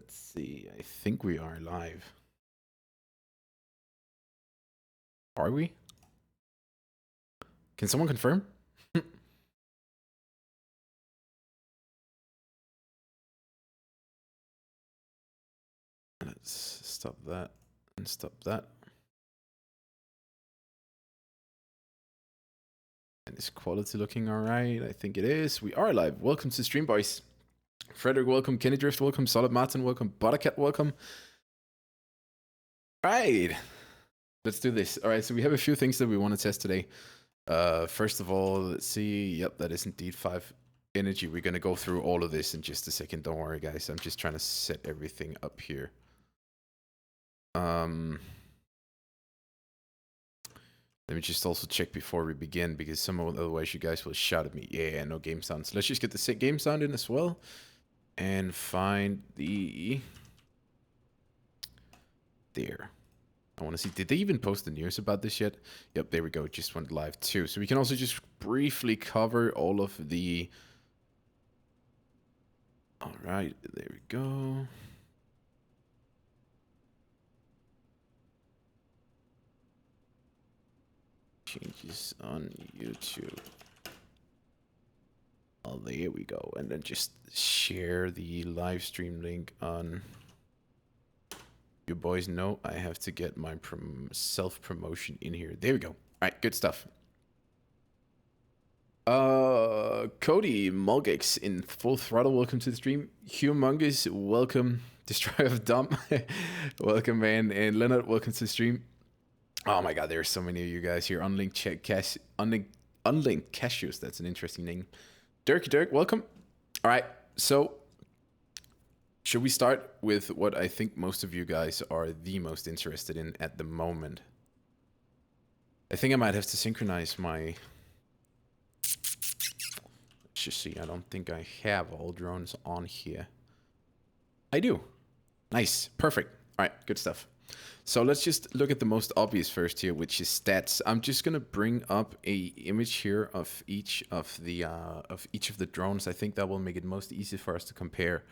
Let's see. I think we are live. Are we? Can someone confirm? Let's stop that and stop that. And is quality looking all right? I think it is. We are live. Welcome to Stream Boys. Frederick, welcome. Kenny Drift, welcome. Solid Martin, welcome. Buttercat, welcome. All right. Let's do this. All right, so we have a few things that we want to test today. First of all, let's see. Yep, that is indeed 5 energy. We're going to go through all of this in just a second. Don't worry, guys. I'm just trying to set everything up here. Let me just also check before we begin, because otherwise you guys will shout at me. Yeah, no game sounds. Let's just get the game sound in as well. And find the... There. I want to see, did they even post the news about this yet? Yep, there we go. It just went live too. So we can also just briefly cover all of the... Alright, there we go. Changes on YouTube. Oh, there we go. And then just share the live stream link on... You boys know I have to get my self-promotion in here. There we go. All right, good stuff. Cody Mulgex in full throttle. Welcome to the stream. Humongous, welcome. Destroyer of Dump, welcome, man. And Leonard, welcome to the stream. Oh my God, there are so many of you guys here. Unlinked Cashews. That's an interesting name. Dirk, welcome. All right, so should we start with what I think most of you guys are the most interested in at the moment? I think I might have to synchronize my... Let's just see. I don't think I have all drones on here. I do. Nice. Perfect. All right. Good stuff. So let's just look at the most obvious first here, which is stats. I'm just gonna bring up a image here of each of the drones. I think that will make it most easy for us to compare.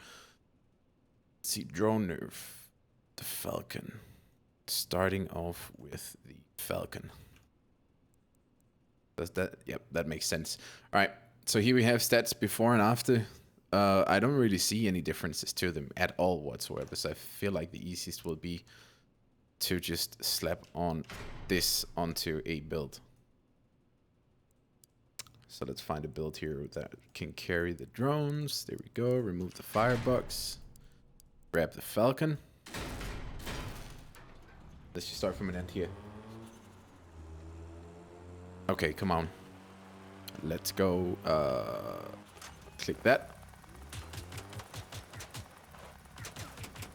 Let's see, drone NERF, the Falcon. Starting off with the Falcon. Does that? Yep, that makes sense. All right. So here we have stats before and after. I don't really see any differences to them at all whatsoever. So I feel like the easiest will be to just slap on this onto a build. So let's find a build here that can carry the drones. There we go. Remove the firebox. Grab the Falcon. Let's just start from an end here. Okay, come on. Let's go. Click that.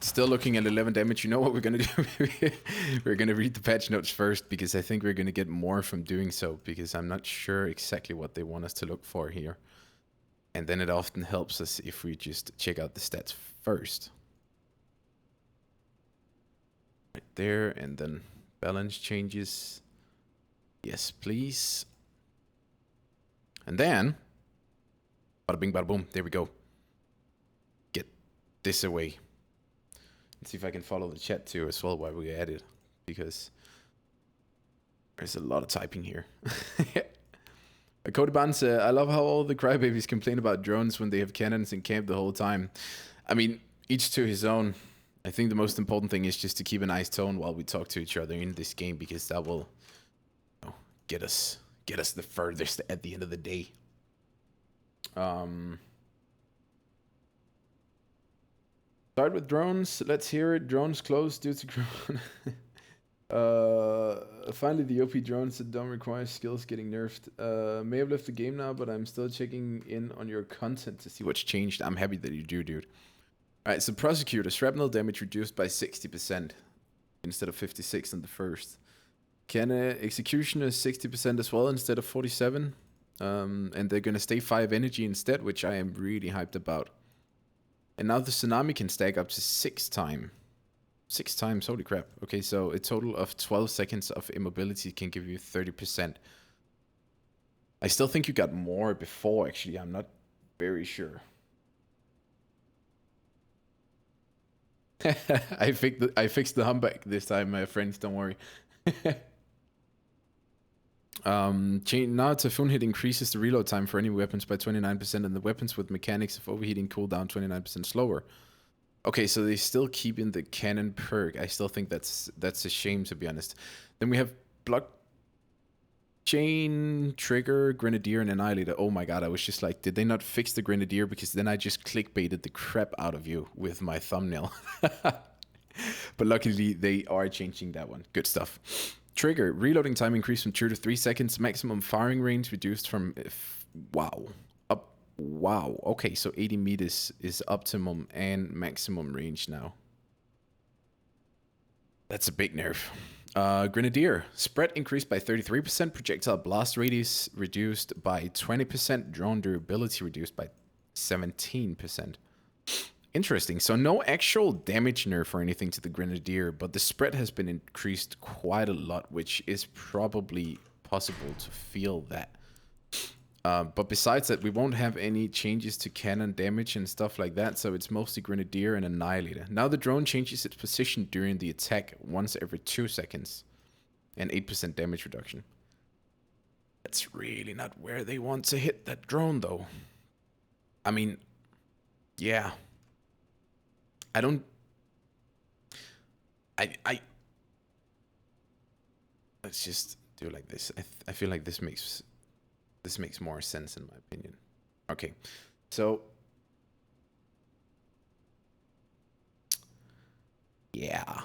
Still looking at 11 damage. You know what we're going to do? We're going to read the patch notes first, because I think we're going to get more from doing so, because I'm not sure exactly what they want us to look for here. And then it often helps us if we just check out the stats first. Right there, and then balance changes. Yes, please. And then, bada bing, bada boom. There we go. Get this away. Let's see if I can follow the chat too as well while we at it, because there's a lot of typing here. Cody Bans, I love how all the crybabies complain about drones when they have cannons in camp the whole time. I mean, each to his own. I think the most important thing is just to keep a nice tone while we talk to each other in this game, because that will, you know, get us the furthest at the end of the day. Start with drones. Let's hear it. Drones closed due to corona. Finally, the OP drones that don't require skills getting nerfed. May have left the game now, but I'm still checking in on your content to see what's changed. I'm happy that you do, dude. Alright, so Prosecutor, shrapnel damage reduced by 60% instead of 56 on the first. Cannon Executioner 60% as well instead of 47. And they're gonna stay 5 energy instead, which I am really hyped about. And now the Tsunami can stack up to 6 times. 6 times, holy crap. Okay, so a total of 12 seconds of immobility can give you 30%. I still think you got more before, actually. I'm not very sure. I fixed the humpback this time, my friends. Don't worry. Now Typhoon Hit increases the reload time for any weapons by 29%, and the weapons with mechanics of overheating cooldown 29% slower. Okay, so they still keep in the cannon perk. I still think that's a shame, to be honest. Then we have Blockchain, Trigger, Grenadier, and Annihilator. Oh my god, I was just like, did they not fix the Grenadier? Because then I just clickbaited the crap out of you with my thumbnail. But luckily, they are changing that one. Good stuff. Trigger, reloading time increased from 2 to 3 seconds. Maximum firing range reduced from... wow. Wow. Okay, so 80 meters is optimum and maximum range now. That's a big nerf. Grenadier. Spread increased by 33%. Projectile blast radius reduced by 20%. Drone durability reduced by 17%. Interesting. So no actual damage nerf or anything to the Grenadier, but the spread has been increased quite a lot, which is probably possible to feel that. But besides that, we won't have any changes to cannon damage and stuff like that, so it's mostly Grenadier and Annihilator. Now the drone changes its position during the attack once every 2 seconds, and 8% damage reduction. That's really not where they want to hit that drone, though. I mean, yeah. I don't... Let's just do it like this. I feel like this makes more sense in my opinion. Okay, so yeah,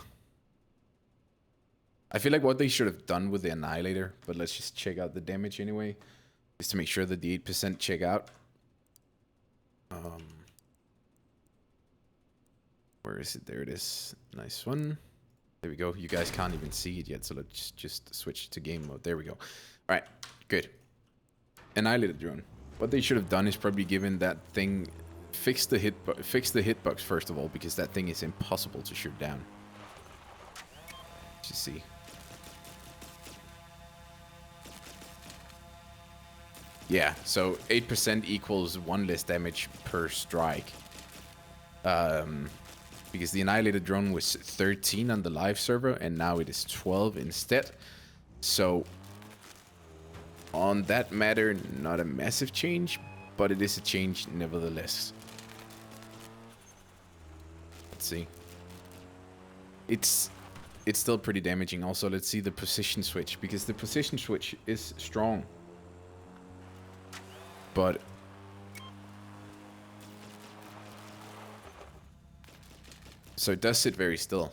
I feel like what they should have done with the Annihilator, but let's just check out the damage anyway, is to make sure that the 8% check out. Where is it? There it is. Nice one. There we go. You guys can't even see it yet, so let's just switch to game mode. There we go. All right, good. Annihilator drone. What they should have done is probably given that thing, fix the hitbox first of all, because that thing is impossible to shoot down. Let's just see. Yeah, so 8% equals 1 less damage per strike. Because the Annihilator drone was 13 on the live server, and now it is 12 instead. So on that matter, not a massive change, but it is a change nevertheless. Let's see. It's still pretty damaging. Also, let's see the position switch, because the position switch is strong. But so it does sit very still.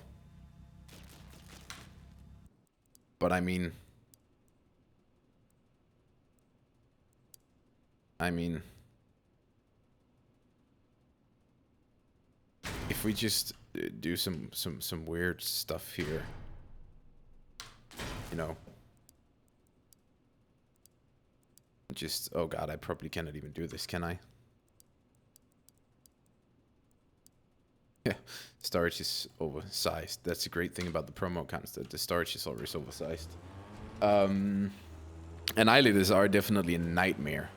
But I mean, if we just do some weird stuff here, you know, just, oh god, I probably cannot even do this, can I? Yeah, storage is oversized. That's a great thing about the promo accounts, that the storage is always oversized. Annihilators are definitely a nightmare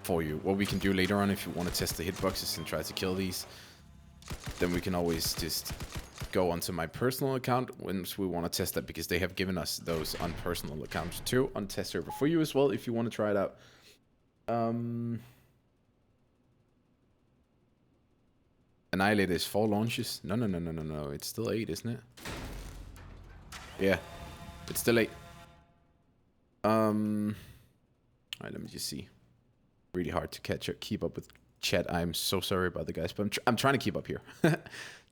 for you. What we can do later on, if you want to test the hitboxes and try to kill these, then we can always just go onto my personal account once we want to test that, because they have given us those on personal accounts too, on test server for you as well, if you want to try it out. Annihilator is 4 launches. No. It's still 8, isn't it? Yeah, it's still 8. Alright, let me just see. Really hard to keep up with chat. I'm so sorry about the guys, but I'm trying to keep up here.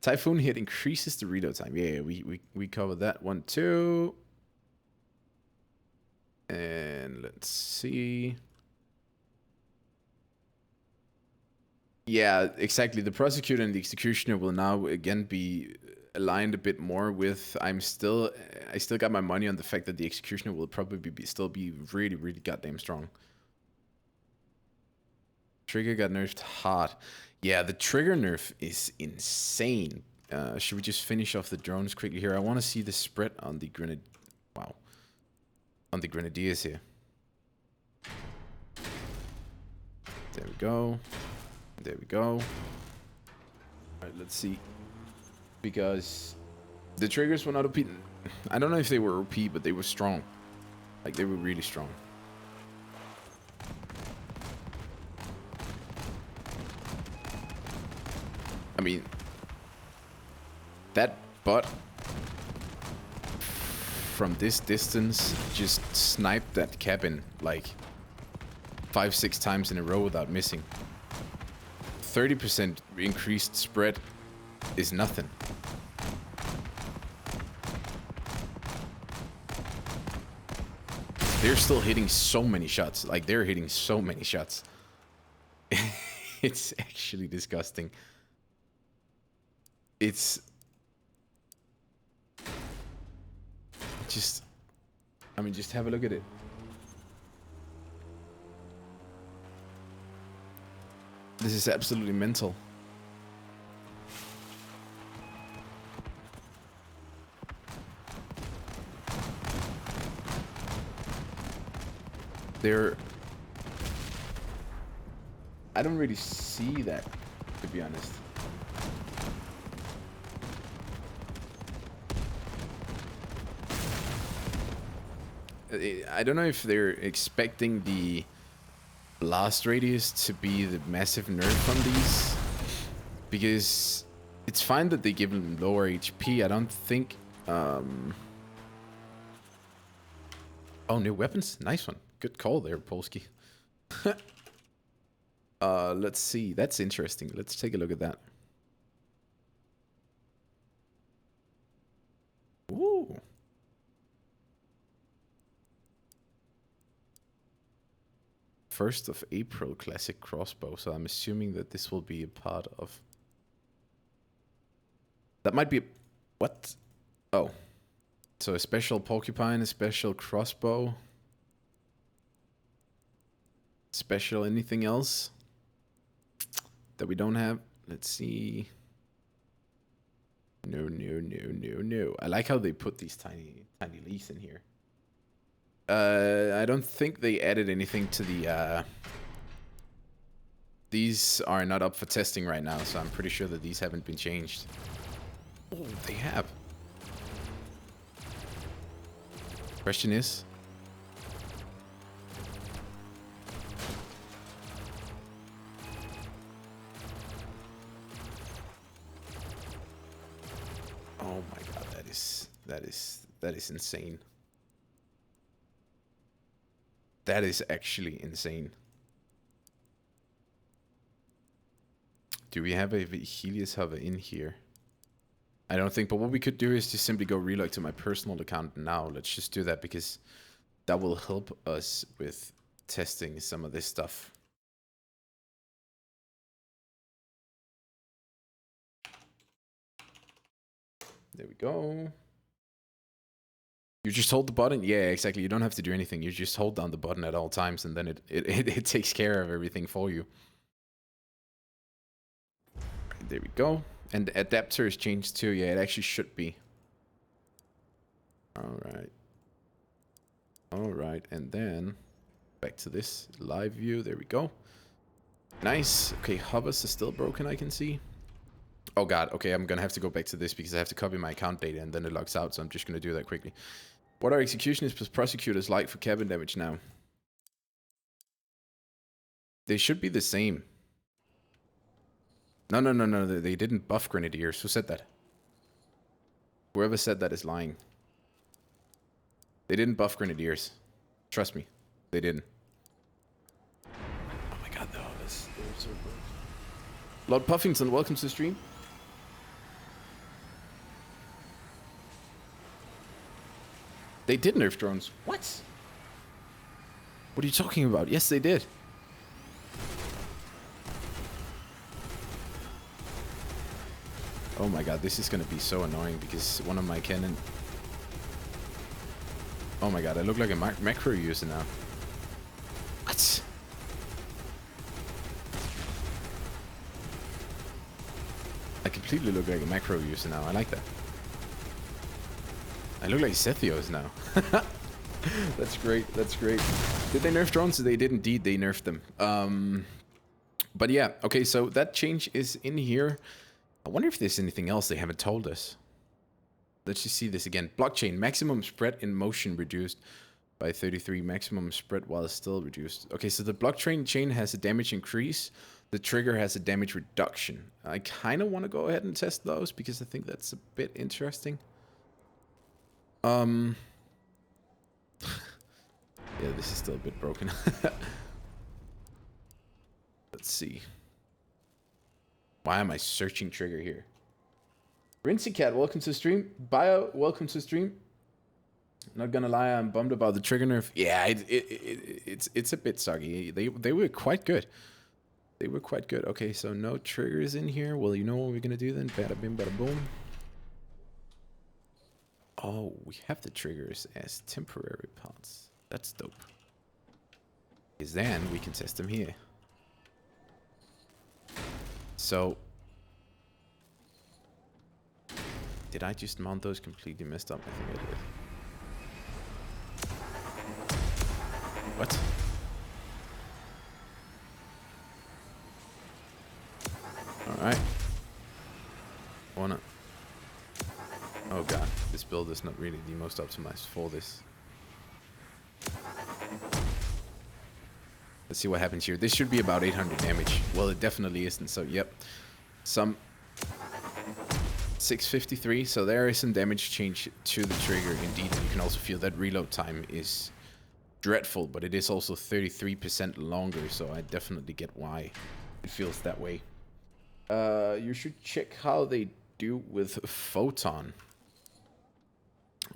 Typhoon Hit increases the reload time. Yeah, we covered that one too. And let's see. Yeah, exactly. The prosecutor and the executioner will now again be aligned a bit more with. I still got my money on the fact that the executioner will probably still be really goddamn strong. Trigger got nerfed hard. Yeah, the trigger nerf is insane. Should we just finish off the drones quickly here? I want to see the spread on the on the grenadiers here. There we go. There we go. Alright, let's see. because the triggers were not OP. I don't know if they were OP, but they were strong. Like, they were really strong. I mean, that butt from this distance just sniped that cabin like 5-6 times in a row without missing. 30% increased spread is nothing. They're still hitting so many shots. Like, they're hitting so many shots. It's actually disgusting. It's just, I mean, just have a look at it. This is absolutely mental. I don't really see that, to be honest. I don't know if they're expecting the blast radius to be the massive nerf on these, because it's fine that they give them lower HP. I don't think... Oh, new weapons? Nice one. Good call there, Polsky. Let's see. That's interesting. Let's take a look at that. Ooh. First of April classic crossbow. So I'm assuming that this will be a part of... That might be... What? Oh. So a special porcupine, a special crossbow. Special anything else that we don't have? Let's see. No. I like how they put these tiny leaves in here. I don't think they added anything to the... These are not up for testing right now, so I'm pretty sure that these haven't been changed. Oh, they have. Question is... Oh my god, that is insane. That is actually insane. Do we have a Helios hover in here? I don't think, but what we could do is just simply go relog to my personal account now. Let's just do that, because that will help us with testing some of this stuff. There we go. You just hold the button. Yeah, exactly. You don't have to do anything. You just hold down the button at all times, and then it takes care of everything for you. Right, there we go. And the adapter is changed too. Yeah, it actually should be. Alright. Alright, and then back to this live view. There we go. Nice. Okay, hovers is still broken, I can see. Oh god, okay, I'm gonna have to go back to this because I have to copy my account data and then it logs out, so I'm just gonna do that quickly. What are executionists plus prosecutors like for cabin damage now? They should be the same. No, they didn't buff grenadiers. Who said that? Whoever said that is lying. They didn't buff grenadiers. Trust me, they didn't. Oh my god, no, they're so good. Lord Puffington, welcome to the stream. They did nerf drones. What? What are you talking about? Yes, they did. Oh my god, this is gonna be so annoying because one of my cannon... Oh my god, I look like a macro user now. What? I completely look like a macro user now. I like that. I look like Sethios now. That's great. That's great. Did they nerf drones? They did indeed. They nerfed them. But yeah. Okay, so that change is in here. I wonder if there's anything else they haven't told us. Let's just see this again. Blockchain, maximum spread in motion reduced by 33. Maximum spread while still reduced. Okay, so the blockchain chain has a damage increase. The trigger has a damage reduction. I kind of want to go ahead and test those because I think that's a bit interesting. Yeah, this is still a bit broken. Let's see. Why am I searching trigger here? Rinsey Cat, welcome to the stream. Bio, welcome to the stream. Not gonna lie, I'm bummed about the trigger nerf. Yeah, it's a bit soggy. They were quite good. They were quite good. Okay, so no triggers in here. Well, you know what we're gonna do then? Bada bim, bada boom. Oh, we have the triggers as temporary parts. That's dope. Because then we can test them here. So, did I just mount those completely messed up? I think I did. What? Alright. Wanna... Oh god, this build is not really the most optimized for this. Let's see what happens here. This should be about 800 damage. Well, it definitely isn't, so yep. Some 653, so there is some damage change to the trigger indeed. You can also feel that reload time is dreadful, but it is also 33% longer, so I definitely get why it feels that way. You should check how they do with Photon.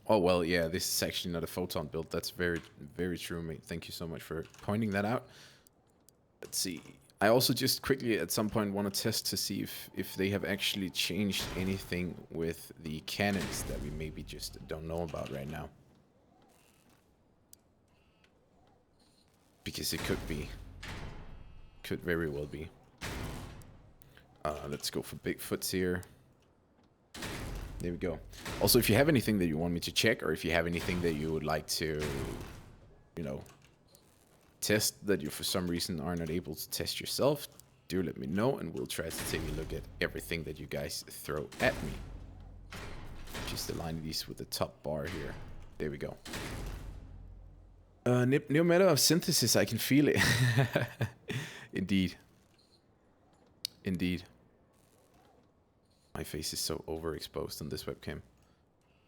Oh, well, yeah, this is actually not a Photon build. That's very, very true, mate. Thank you so much for pointing that out. Let's see. I also just quickly at some point want to test to see if they have actually changed anything with the cannons that we maybe just don't know about right now. Because it could be. Could very well be. Let's go for Bigfoots here. There we go. Also, if you have anything that you want me to check, or if you have anything that you would like to, you know, test that you for some reason are not able to test yourself, do let me know, and we'll try to take a look at everything that you guys throw at me. Just align these with the top bar here. There we go. New meta of synthesis, I can feel it. Indeed. Indeed. My face is so overexposed on this webcam.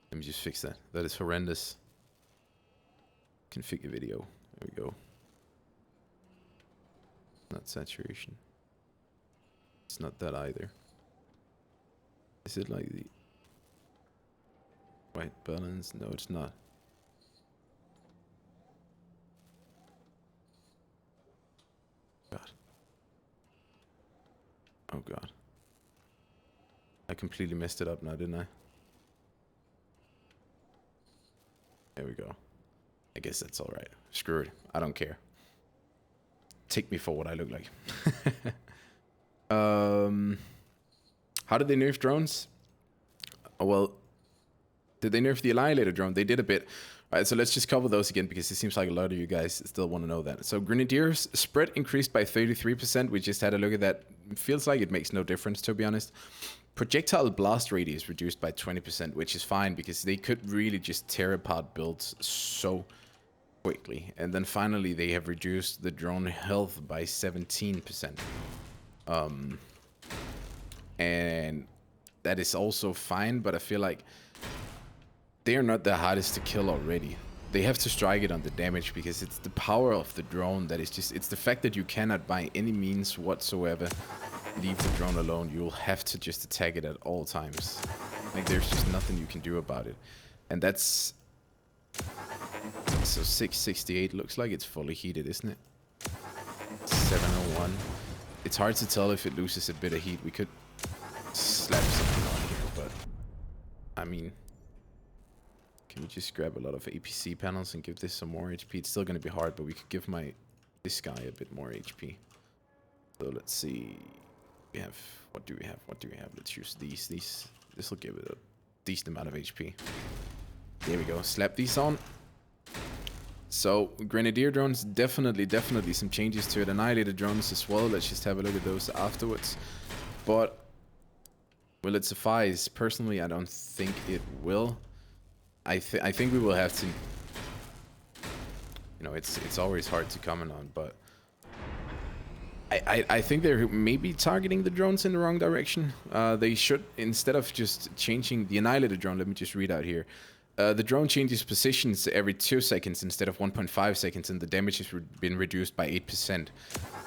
Let me just fix that. That is horrendous. Configure video. There we go. Not saturation. It's not that either. Is it like the white balance? No, it's not. God. Oh god. I completely messed it up now, didn't I? There we go. I guess that's alright. Screw it. I don't care. Take me for what I look like. How did they nerf drones? Oh, well, did they nerf the Annihilator drone? They did a bit. Alright, so let's just cover those again because it seems like a lot of you guys still want to know that. So Grenadiers spread increased by 33%. We just had a look at that. It feels like it makes no difference, to be honest. Projectile blast radius reduced by 20%, which is fine because they could really just tear apart builds so quickly. And then finally, they have reduced the drone health by 17%. And that is also fine, but I feel like they are not the hardest to kill already. They have to strike it on the damage because it's the power of the drone that is just... It's the fact that you cannot by any means whatsoever leave the drone alone. You'll have to just attack it at all times. Like, there's just nothing you can do about it. And that's... So 668 looks like it's fully heated, isn't it? 701. It's hard to tell if it loses a bit of heat. We could slap something on here, but... I mean... Can we just grab a lot of APC panels and give this some more HP? It's still going to be hard, but we could give this guy a bit more HP. So let's see. We have... What do we have? What do we have? Let's use these. This will give it a decent amount of HP. There we go. Slap these on. So, Grenadier drones, definitely some changes to it. Annihilator drones as well. Let's just have a look at those afterwards. But Will it suffice? Personally, I don't think it will. I think we will have to... You know, it's always hard to comment on, but... I think they're maybe targeting the drones in the wrong direction. They should, instead of just changing the Annihilator drone, let me just read out here. The drone changes positions every 2 seconds instead of 1.5 seconds, and the damage has been reduced by 8%.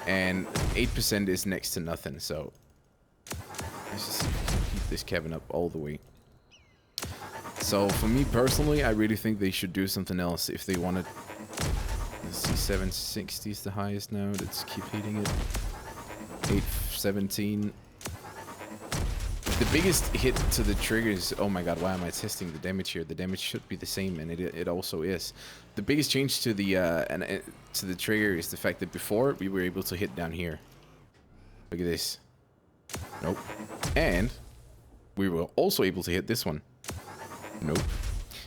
And 8% is next to nothing, so... Let's just keep this cabin up all the way. So, for me personally, I really think they should do something else if they want to... Let's see, 760 is the highest now. Let's keep hitting it. 817. The biggest hit to the triggers... Oh my god, why am I testing the damage here? The damage should be the same, and it also is. The biggest change to the to the trigger is the fact that before we were able to hit down here. Look at this. Nope. And we were also able to hit this one. Nope.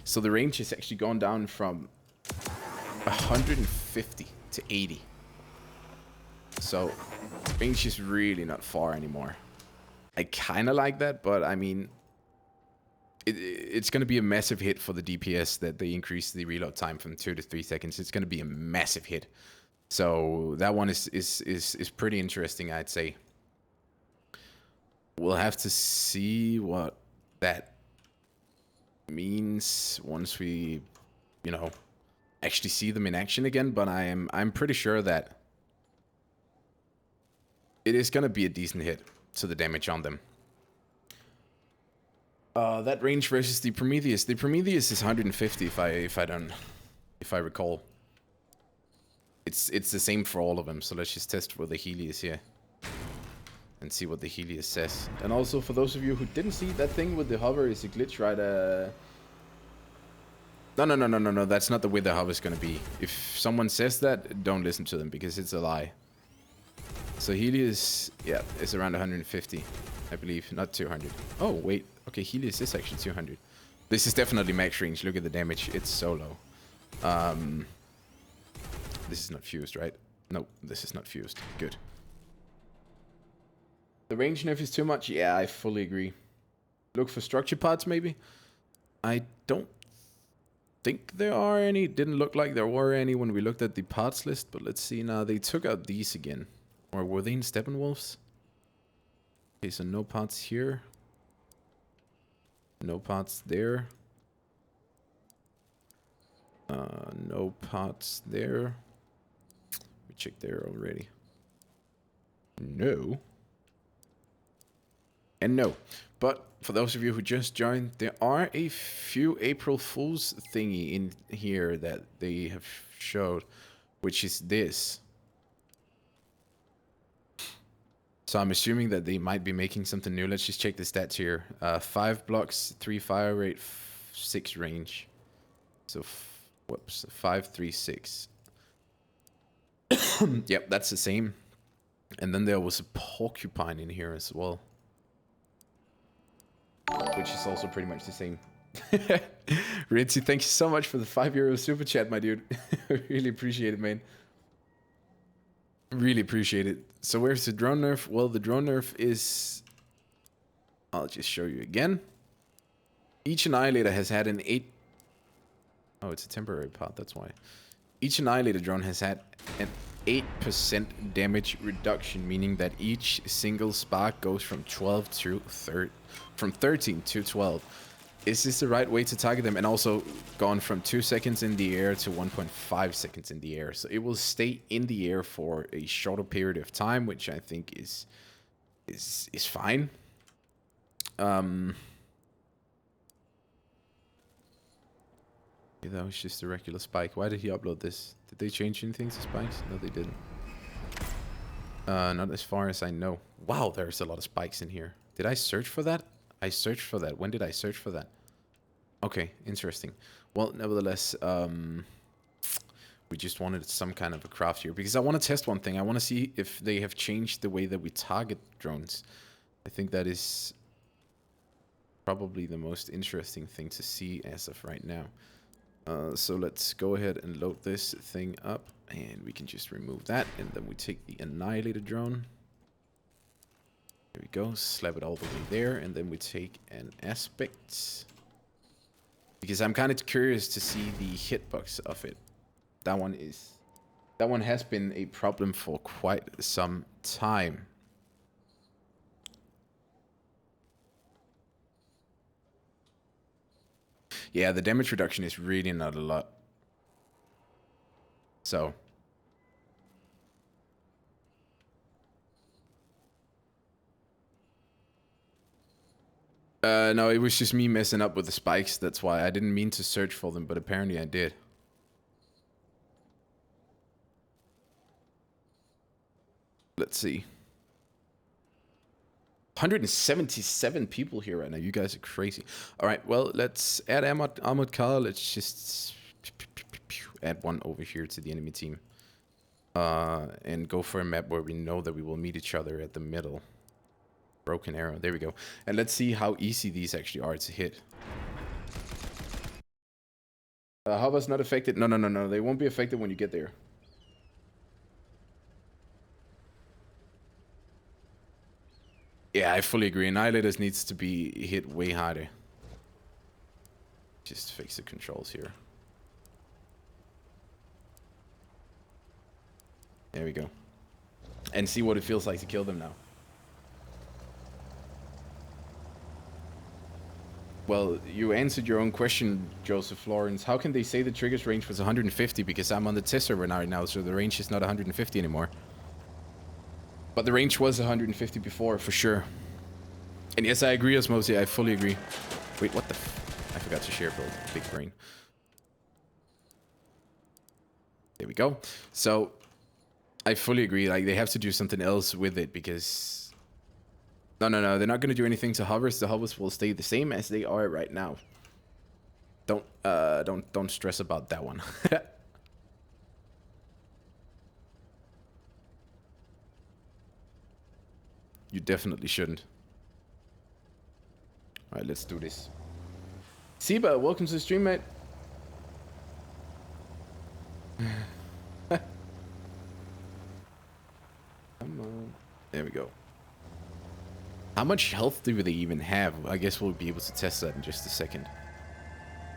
So the range has actually gone down from 150 to 80. So range is really not far anymore. I kind of like that, but I mean, it's going to be a massive hit for the DPS that they increase the reload time from 2 to 3 seconds. It's going to be a massive hit. So that one is pretty interesting, I'd say. We'll have to see what that means once we, you know, actually see them in action again, but I'm pretty sure that it is gonna be a decent hit to the damage on them. That range versus the Prometheus. The Prometheus is 150 if I recall. It's the same for all of them, so let's just test for the Helios here. And see what the Helios says. And also, for those of you who didn't see, that thing with the hover is a glitch, right? No. That's not the way the hover is going to be. If someone says that, don't listen to them, because it's a lie. So Helios, yeah, is around 150, I believe, not 200. Oh, wait. Okay, Helios is actually 200. This is definitely max range. Look at the damage. It's so low. This is not fused, right? No, this is not fused. Good. The range nerf is too much? Yeah, I fully agree. Look for structure parts, maybe? I don't think there are any. Didn't look like there were any when we looked at the parts list, but let's see now. They took out these again. Or were they in Steppenwolf's? Okay, so no parts here. No parts there. No parts there. We checked there already. No. And no. But for those of you who just joined, there are a few April Fool's thingy in here that they have showed, which is this. So I'm assuming that they might be making something new. Let's just check the stats here. 5 blocks, 3 fire rate, 6 range. So, whoops, 5, 3, 6. Yep, that's the same. And then there was a porcupine in here as well, which is also pretty much the same. Rinty, thank you so much for the €5 super chat, my dude. Really appreciate it, man. Really appreciate it. So where's the drone nerf? Well, the drone nerf is... I'll just show you again. Each Annihilator has had an 8... Oh, it's a temporary part, that's why. Each Annihilator drone has had an 8% damage reduction, meaning that each single spark goes from 12 to 13 to 12. Is this the right way to target them? And also gone from 2 seconds in the air to 1.5 seconds in the air. So it will stay in the air for a shorter period of time, which I think is fine. That was just a regular spike. Why did he upload this? Did they change anything to spikes? No, they didn't. Not as far as I know. Wow, there's a lot of spikes in here. Did I search for that? I searched for that. When did I search for that? Okay, interesting. Well, nevertheless, we just wanted some kind of a craft here, because I want to test one thing. I want to see if they have changed the way that we target drones. I think that is probably the most interesting thing to see as of right now. So let's go ahead and load this thing up, and we can just remove that, and then we take the Annihilator drone. There we go. Slap it all the way there, and then we take an aspect. Because I'm kind of curious to see the hitbox of it. That one has been a problem for quite some time. Yeah, the damage reduction is really not a lot. So. No, it was just me messing up with the spikes. That's why I didn't mean to search for them, but apparently I did. Let's see. 177 people here right now. You guys are crazy. All right, well, let's add armored car. Let's just add one over here to the enemy team. And go for a map where we know that we will meet each other at the middle. Broken arrow. There we go. And let's see how easy these actually are to hit. Hover's not affected. No. They won't be affected when you get there. Yeah, I fully agree. Annihilators needs to be hit way harder. Just fix the controls here. There we go. And see what it feels like to kill them now. Well, you answered your own question, Joseph Lawrence. How can they say the trigger's range was 150? Because I'm on the test server right now, so the range is not 150 anymore. But the range was 150 before, for sure. And yes, I agree, Osmosi. I fully agree. Wait, what the f... I forgot to share build. Big brain. There we go. So, I fully agree. Like, they have to do something else with it, because... No. They're not going to do anything to hovers. The hovers will stay the same as they are right now. Don't stress about that one. You definitely shouldn't. Alright, let's do this. Siba, welcome to the stream, mate. Come on. There we go. How much health do they even have? I guess we'll be able to test that in just a second.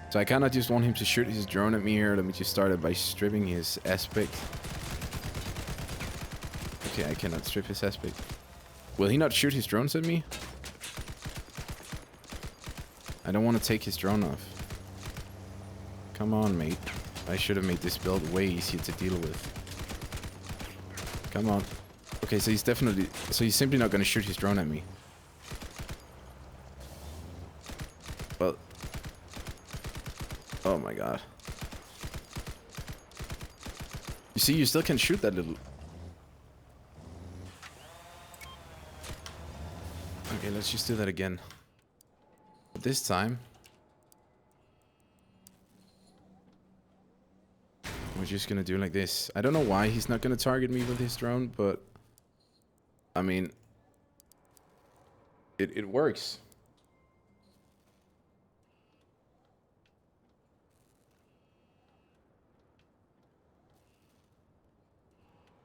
So I kind of just want him to shoot his drone at me here. Let me just start it by stripping his aspect. Okay, I cannot strip his aspect. Will he not shoot his drones at me? I don't want to take his drone off. Come on, mate. I should have made this build way easier to deal with. Come on. Okay, so he's definitely... So he's simply not going to shoot his drone at me. Well... Oh my god. You see, you still can shoot that little... Okay, let's just do that again. But this time... we're just gonna do like this. I don't know why he's not gonna target me with his drone, but... I mean... It works.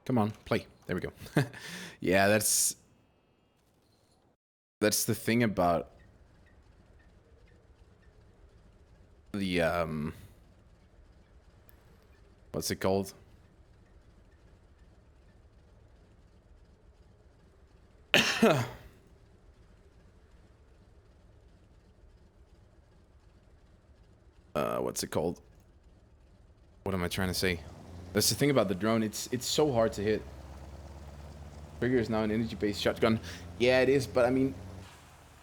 Come on, play. There we go. Yeah, that's the thing about the what's it called? What's it called? What am I trying to say? That's the thing about the drone. It's so hard to hit. Trigger is now an energy-based shotgun. Yeah, it is, but I mean,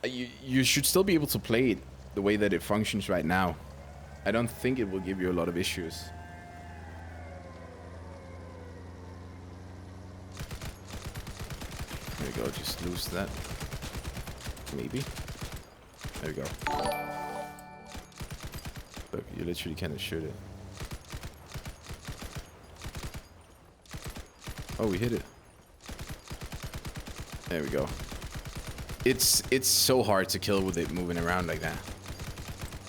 you should still be able to play it the way that it functions right now. I don't think it will give you a lot of issues. There we go, just lose that. Maybe. There we go. Look, you literally cannot shoot it. Oh, we hit it. There we go. It's so hard to kill with it moving around like that.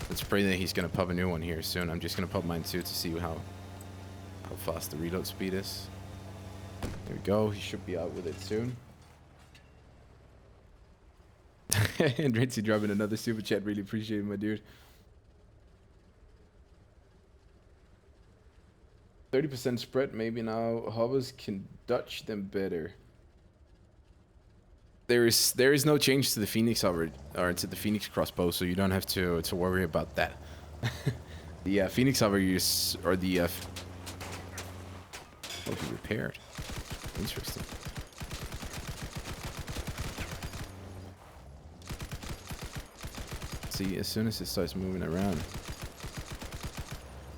Let's pray that he's gonna pop a new one here soon. I'm just gonna pop mine too to see how fast the reload speed is. There we go. He should be out with it soon. And Renzi dropping another super chat. Really appreciate it, my dude. 30% spread. Maybe now hovers can dodge them better. There is no change to the Phoenix hover or to the Phoenix crossbow, so you don't have to worry about that. The Phoenix hover use or the will be repaired. Interesting. See, as soon as it starts moving around,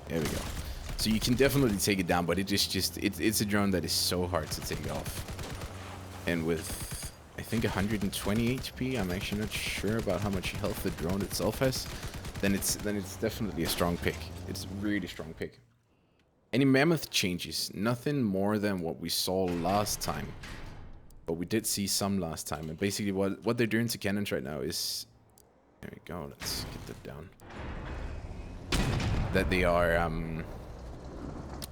there we go. So you can definitely take it down, but it's a drone that is so hard to take off. And with, I think 120 HP, I'm actually not sure about how much health the drone itself has. Then it's definitely a strong pick. It's a really strong pick. Any mammoth changes? Nothing more than what we saw last time. But we did see some last time. And basically what they're doing to cannons right now is, there we go, let's get that down. That they are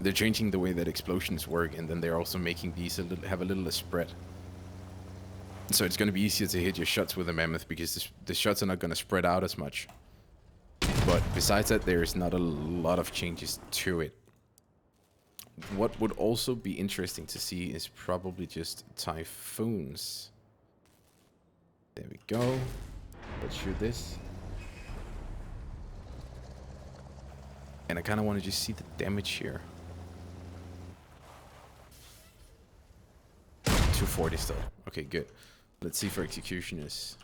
they're changing the way that explosions work, and then they're also making these have a little less spread. So it's going to be easier to hit your shots with a mammoth because the shots are not going to spread out as much. But besides that, there is not a lot of changes to it. What would also be interesting to see is probably just typhoons. There we go. Let's shoot this. And I kind of want to just see the damage here. 240 still. Okay, good. Let's see for executioners.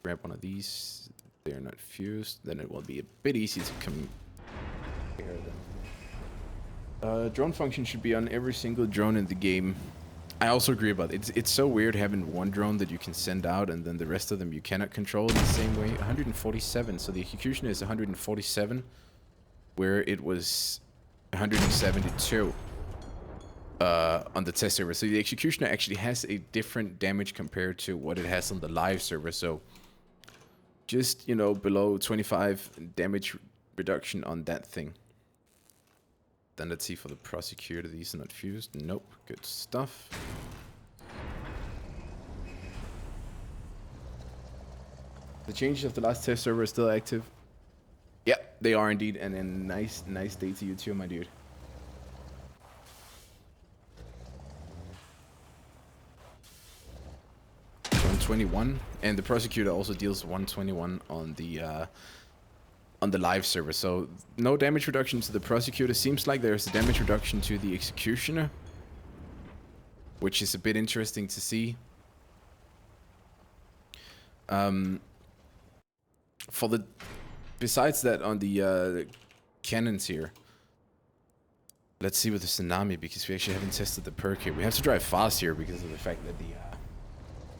Grab one of these. They're not fused. Then it will be a bit easy to compare them. Drone function should be on every single drone in the game. I also agree about it. It's so weird having one drone that you can send out and then the rest of them you cannot control in the same way. 147. So the executioner is 147, where it was 172 on the test server. So the executioner actually has a different damage compared to what it has on the live server. So just, you know, below 25 damage reduction on that thing. Then let's see for the prosecutor. These are not fused. Nope. Good stuff. The changes of the last test server are still active. Yeah, they are indeed. And then nice day to you too, my dude. $121, and the prosecutor also deals 121 on the live server. So no damage reduction to the prosecutor. Seems like there's a damage reduction to the executioner, which is a bit interesting to see. Besides that, on the cannons here, let's see with the tsunami, because we actually haven't tested the perk here. We have to drive fast here because of the fact that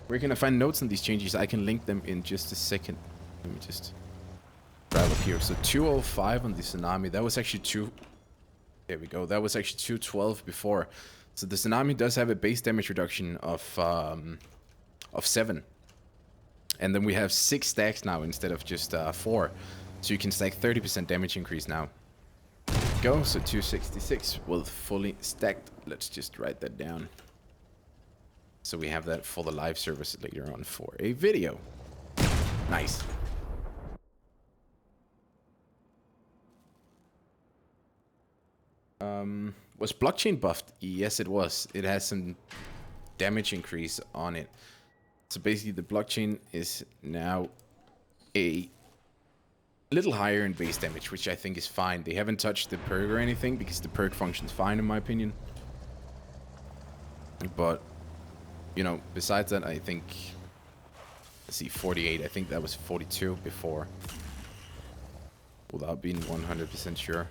where can I find notes on these changes? I can link them in just a second. Let me just drive up here. So 205 on the tsunami. That was actually there we go. That was actually 212 before. So the tsunami does have a base damage reduction of 7. And then we have 6 stacks now instead of just 4. So you can stack 30% damage increase now. There we go. So 266 with fully stacked. Let's just write that down. So we have that for the live service later on for a video. Nice. Was blockchain buffed? Yes, it was. It has some damage increase on it. So basically the blockchain is now a little higher in base damage, which I think is fine. They haven't touched the perk or anything because the perk functions fine in my opinion. But, you know, besides that, I think, let's see, 48. I think that was 42 before, without being 100% sure.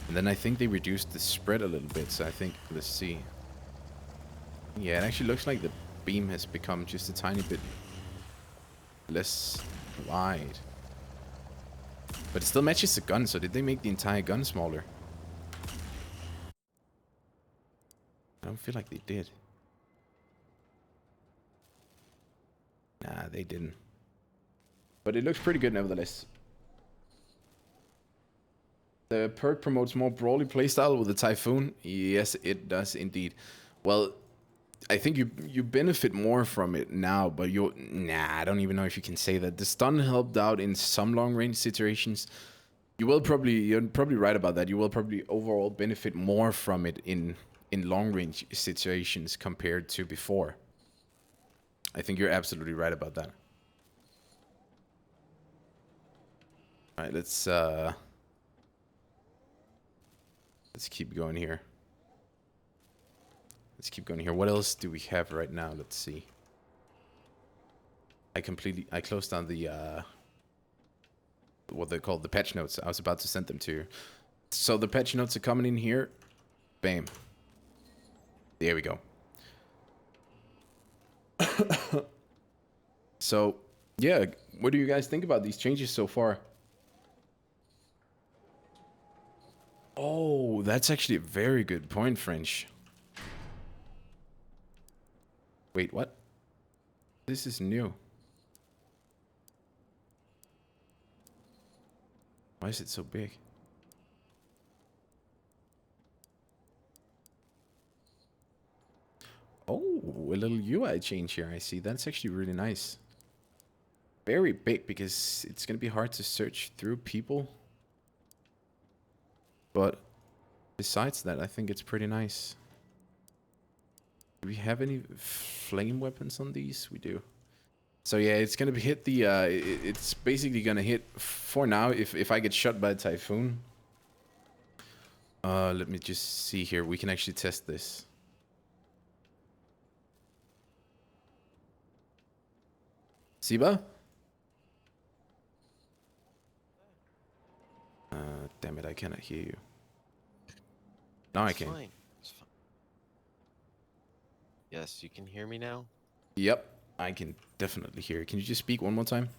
And then I think they reduced the spread a little bit, so I think, let's see. Yeah, it actually looks like the beam has become just a tiny bit less wide. But it still matches the gun, so did they make the entire gun smaller? I don't feel like they did. Nah, they didn't. But it looks pretty good nevertheless. The perk promotes more brawly playstyle with the Typhoon. Yes, it does indeed. Well, I think you benefit more from it now, but I don't even know if you can say that. The stun helped out in some long range situations. You're probably right about that. You will probably overall benefit more from it in long range situations compared to before. I think you're absolutely right about that. All right, let's keep going here. Let's keep going here. What else do we have right now? Let's see. I closed down the what they call the patch notes. I was about to send them to you. So the patch notes are coming in here. Bam. There we go. So, yeah, what do you guys think about these changes so far? Oh, that's actually a very good point, French. Wait, what? This is new. Why is it so big? Oh, a little UI change here, I see. That's actually really nice. Very big, because it's going to be hard to search through people. But besides that, I think it's pretty nice. Do we have any flame weapons on these? We do. So yeah, it's gonna hit the. It's basically gonna hit for now. If I get shot by a typhoon. Let me just see here. We can actually test this. Siba? Damn it! I cannot hear you. Now I can. Fine. It's fine. Yes, you can hear me now? Yep, I can definitely hear you. Can you just speak one more time?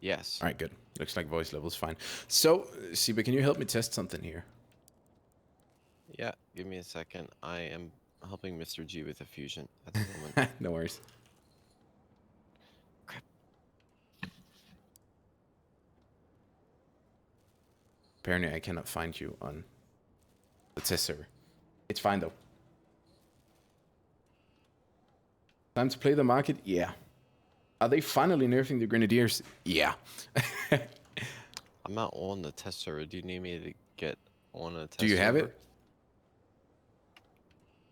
Yes. All right, good. Looks like voice level's fine. So, Siba, can you help me test something here? Yeah, give me a second. I am helping Mr. G with a fusion at the moment. No worries. Crap. Apparently, I cannot find you on the test server. It's fine though. Time to play the market? Yeah. Are they finally nerfing the Grenadiers? Yeah. I'm not on the test server. Do you need me to get on a test Do you server? have it?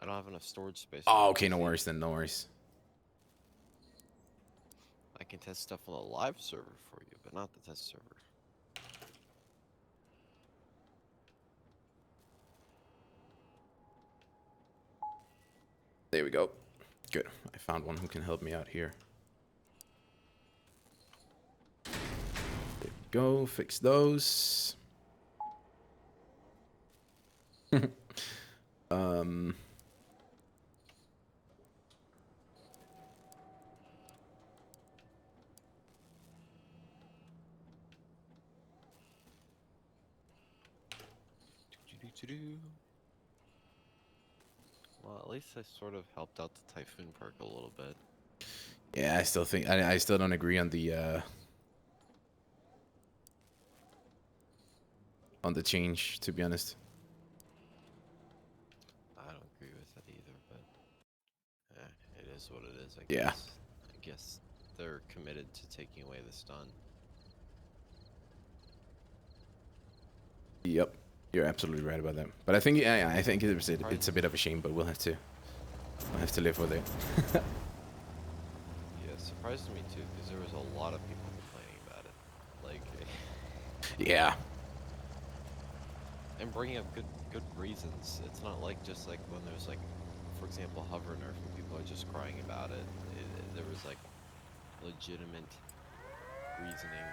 I don't have enough storage space. Oh, okay, no worries then, no worries. I can test stuff on the live server for you, but not the test server. There we go. Good. I found one who can help me out here. There we go. Fix those. um. Well, at least I sort of helped out the Typhoon perk a little bit. Yeah, I still think I still don't agree on the change, to be honest. I don't agree with that either, but it is what it is, I Yeah. guess. I guess they're committed to taking away the stun. Yep. You're absolutely right about that. But I think I think it's a bit of a shame, but we'll have to live with it. Yeah, it surprised me too, because there was a lot of people complaining about it. Like, Yeah. and bringing up good reasons. It's not like just like when there's like, for example, hover nerf, and people are just crying about it. There was like legitimate reasoning.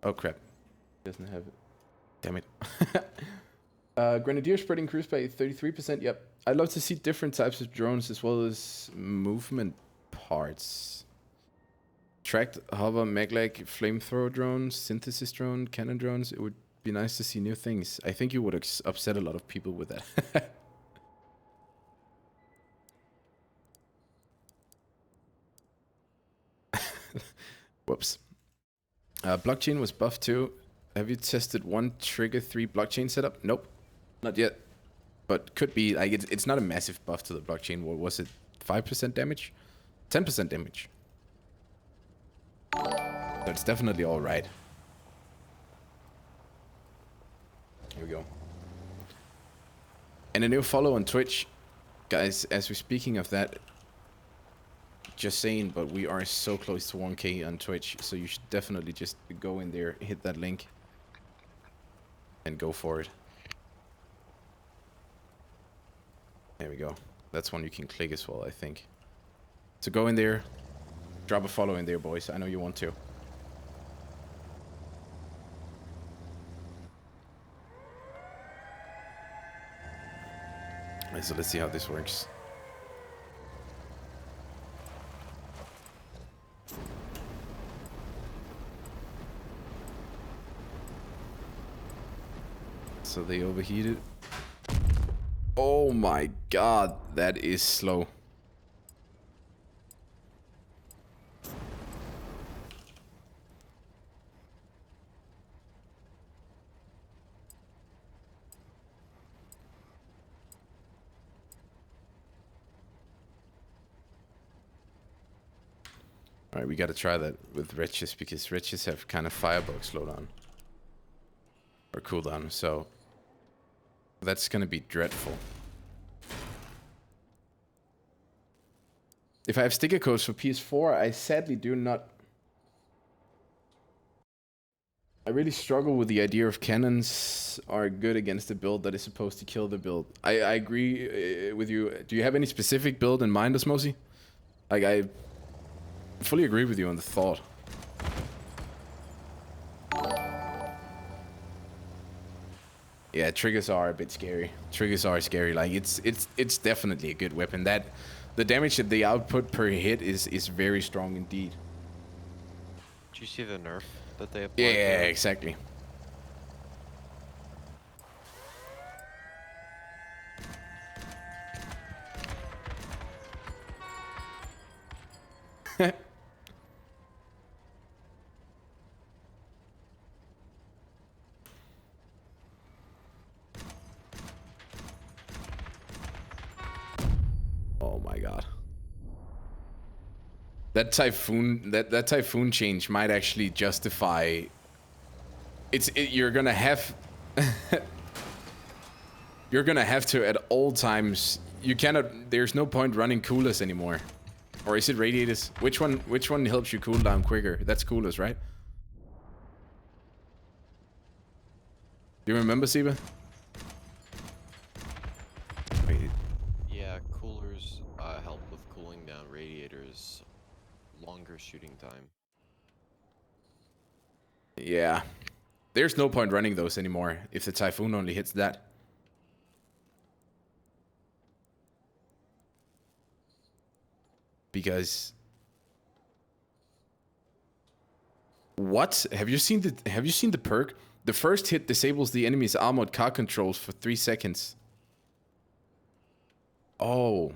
Oh crap. Doesn't have it. Damn it. Grenadier spreading cruise by 33%. Yep. I'd love to see different types of drones as well as movement parts. Tracked hover, magleg, flamethrower drones, synthesis drone, cannon drones. It would be nice to see new things. I think you would upset a lot of people with that. Whoops. Blockchain was buffed too. Have you tested 1 trigger 3 blockchain setup? Nope, not yet. But could be, like, it's not a massive buff to the blockchain. What was it? 5% damage? 10% damage. So it's definitely alright. Here we go. And a new follow on Twitch. Guys, as we're speaking of that, just saying, but we are so close to 1K on Twitch, so you should definitely just go in there, hit that link, and go for it. There we go. That's one you can click as well, I think. So go in there, drop a follow in there, boys. I know you want to. Alright, so let's see how this works. So they overheated. Oh my god, that is slow. Alright, we gotta try that with wretches because wretches have kind of firebug slowdown. Or cooldown, so that's gonna be dreadful. If I have sticker codes for PS4, I sadly do not. I really struggle with the idea of cannons are good against a build that is supposed to kill the build. I agree with you. Do you have any specific build in mind, Osmosi? Like, I fully agree with you on the thought. Yeah, triggers are a bit scary. Triggers are scary. Like, it's definitely a good weapon. That the damage that they output per hit is very strong indeed. Did you see the nerf that they applied? Yeah, exactly. Oh my god. That typhoon change might actually justify. You're gonna have you're gonna have to at all times. You cannot. There's no point running coolers anymore, or is it radiators? Which one helps you cool down quicker? That's coolers, right? Do you remember, Siba? Wait. Yeah, coolers help with cooling down radiators, longer shooting time. Yeah. There's no point running those anymore if the typhoon only hits that. Because what? Have you seen the perk? The first hit disables the enemy's armored car controls for 3 seconds. Oh.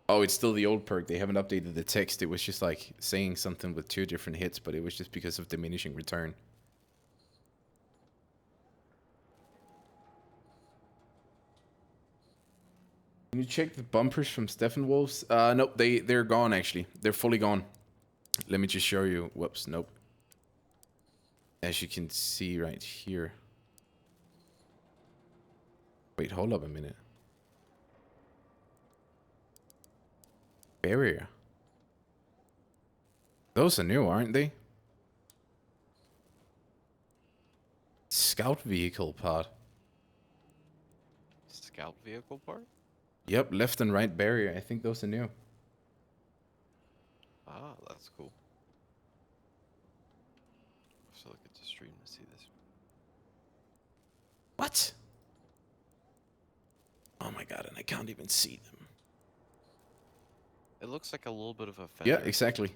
Oh, it's still the old perk. They haven't updated the text. It was just like saying something with 2 different hits, but it was just because of diminishing return. Can you check the bumpers from Stephen Wolves? Nope, they're gone actually. They're fully gone. Let me just show you. Whoops, nope. As you can see right here. Wait, hold up a minute. Barrier. Those are new, aren't they? Scout vehicle part. Scout vehicle part? Yep, left and right barrier. I think those are new. Ah, that's cool. So look at the stream to see this. What? Oh my god, and I can't even see them. It looks like a little bit of a fender. Yeah, exactly.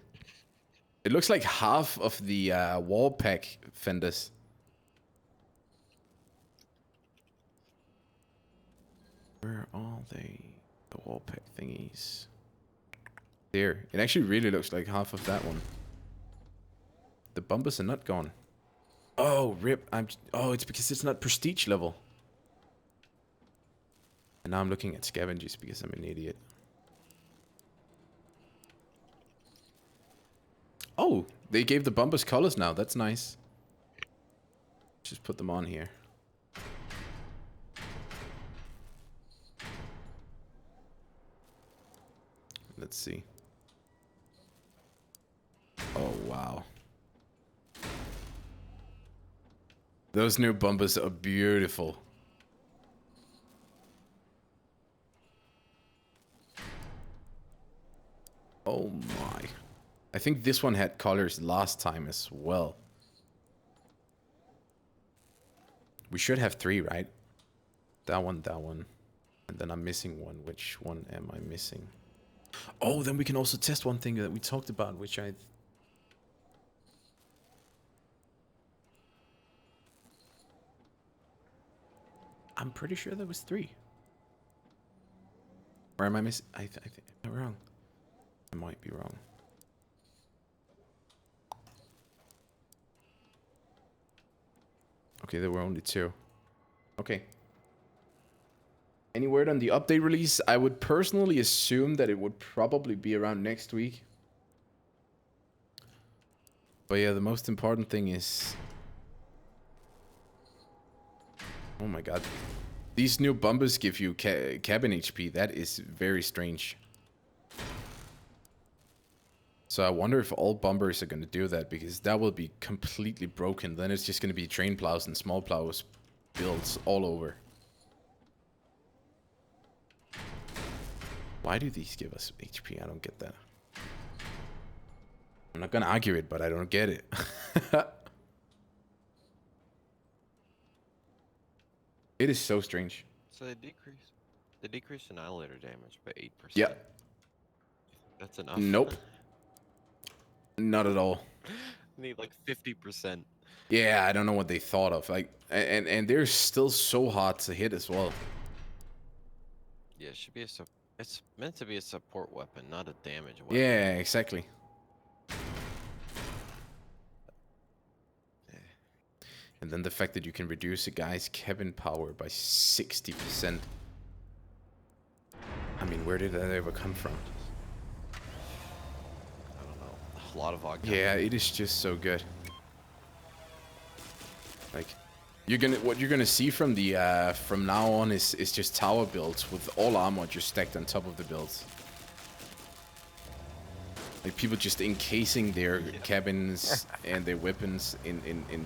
It looks like half of the wall pack fenders. Where are they? The wall pack thingies. There. It actually really looks like half of that one. The bumpers are not gone. Oh, rip. Oh, it's because it's not prestige level. And now I'm looking at scavengers because I'm an idiot. Oh, they gave the bumpers colors now. That's nice. Just put them on here. Let's see. Oh, wow. Those new bumpers are beautiful. Oh my. I think this one had colors last time as well. We should have 3, right? That one. And then I'm missing one. Which one am I missing? Oh, then we can also test one thing that we talked about, which I'm pretty sure there was 3. Or am I missing? I think I'm wrong. I might be wrong. Okay, there were only 2. Okay. Any word on the update release? I would personally assume that it would probably be around next week. But yeah, the most important thing is... Oh my god. These new bumpers give you cabin HP. That is very strange. So I wonder if all bumpers are going to do that, because that will be completely broken. Then it's just going to be train plows and small plows builds all over. Why do these give us HP? I don't get that. I'm not going to argue it, but I don't get it. It is so strange. So they decrease annihilator damage by 8%. Yeah. That's enough. Nope. Not at all. Need like 50%. Yeah, I don't know what they thought of. Like, and they're still so hard to hit as well. Yeah, it should be it's meant to be a support weapon, not a damage weapon. Yeah, exactly. And then the fact that you can reduce a guy's cabin power by 60%. I mean, where did that ever come from? I don't know. A lot of augment. Yeah, it is just so good. Like, what you're gonna see from the from now on is just tower builds with all armor just stacked on top of the builds. Like people just encasing their cabins and their weapons in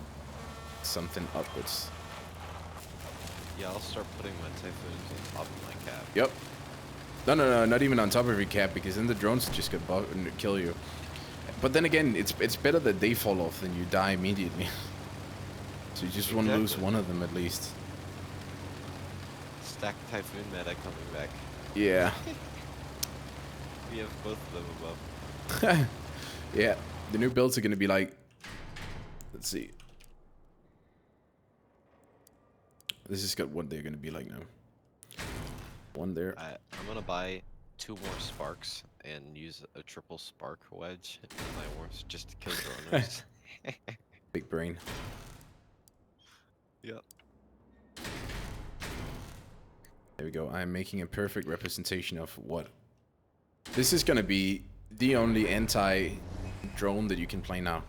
something upwards. Yeah, I'll start putting my typhoons on top of my cap. Yep. No, not even on top of your cap, because then the drones just gonna kill you. But then again, it's better that they fall off than you die immediately. So you just want to lose one of them at least. Stack typhoon meta coming back. Yeah. We have both of them above. Yeah, the new builds are gonna be like, let's see. This is what they're gonna be like now. One there. I'm gonna buy 2 more sparks and use a triple spark wedge in my wars just to kill droners. Big brain. Yep. There we go. I'm making a perfect representation of what. This is gonna be the only anti-drone that you can play now.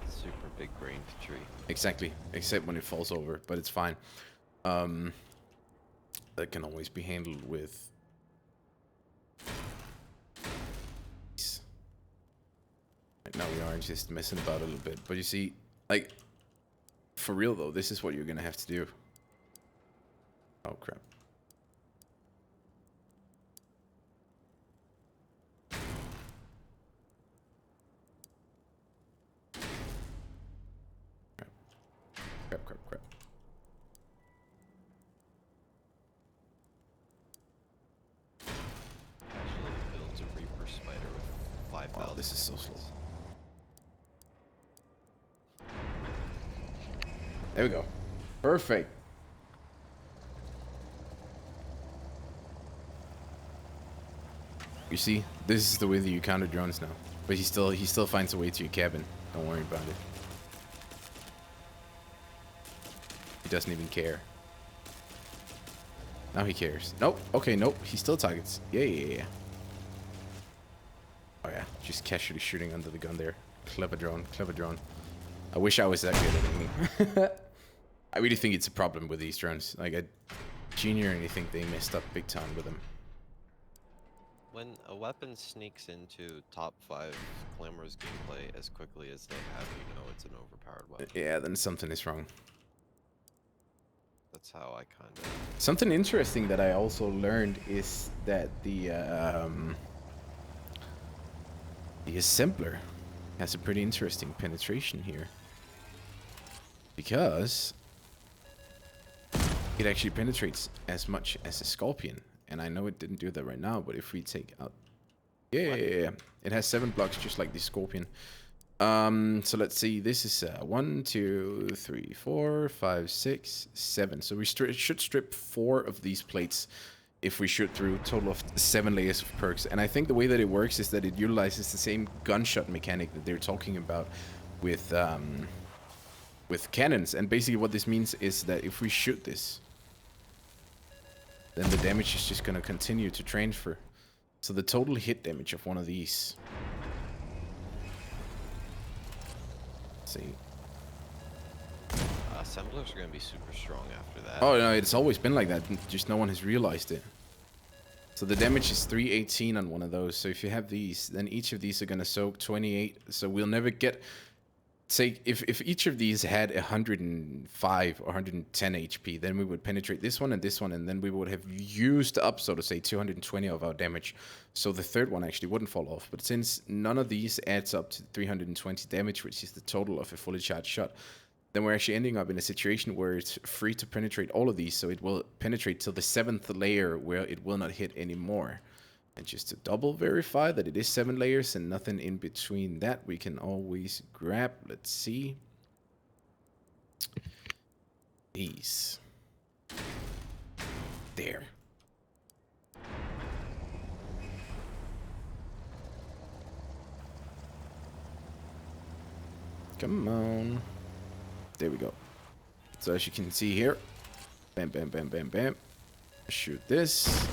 Super big brain tree. Exactly, except when it falls over, but it's fine. That can always be handled with... Right now we are just messing about a little bit, but you see, like, for real though, this is what you're gonna have to do. Oh crap. Crap. Actually builds a Reaper Spider with 5,000. Wow, this is so slow. There we go. Perfect. You see, this is the way that you counter drones now. But he still finds a way to your cabin. Don't worry about it. He doesn't even care. Now he cares. Nope. Okay, nope. He still targets. Yeah. Oh yeah, just casually shooting under the gun there. Clever drone. I wish I was that good at aiming. I really think it's a problem with these drones. Like, I genuinely think they messed up big time with them. When a weapon sneaks into top 5 Clamor's gameplay as quickly as they have, you know it's an overpowered weapon. Yeah, then something is wrong. That's how I kind of... Something interesting that I also learned is that the assembler has a pretty interesting penetration here. Because it actually penetrates as much as a Scorpion. And I know it didn't do that right now, but if we take out... Yeah. It has 7 blocks just like the Scorpion. So let's see. This is 1, 2, 3, 4, 5, 6, 7. So we should strip 4 of these plates if we shoot through a total of 7 layers of perks. And I think the way that it works is that it utilizes the same gunshot mechanic that they're talking about with cannons. And basically what this means is that if we shoot this, then the damage is just going to continue to transfer. So the total hit damage of one of these... Let's see. Assemblers are going to be super strong after that. Oh, no, it's always been like that. Just no one has realized it. So the damage is 318 on one of those. So if you have these, then each of these are going to soak 28. So we'll never get... Say, if each of these had 105 or 110 HP, then we would penetrate this one, and then we would have used up, so to say, 220 of our damage. So the third one actually wouldn't fall off. But since none of these adds up to 320 damage, which is the total of a fully charged shot, then we're actually ending up in a situation where it's free to penetrate all of these, so it will penetrate till the 7th layer where it will not hit anymore. And just to double verify that it is 7 layers and nothing in between that, we can always grab, let's see, these. There. Come on. There we go. So as you can see here, bam, bam, bam, bam, bam. Shoot this.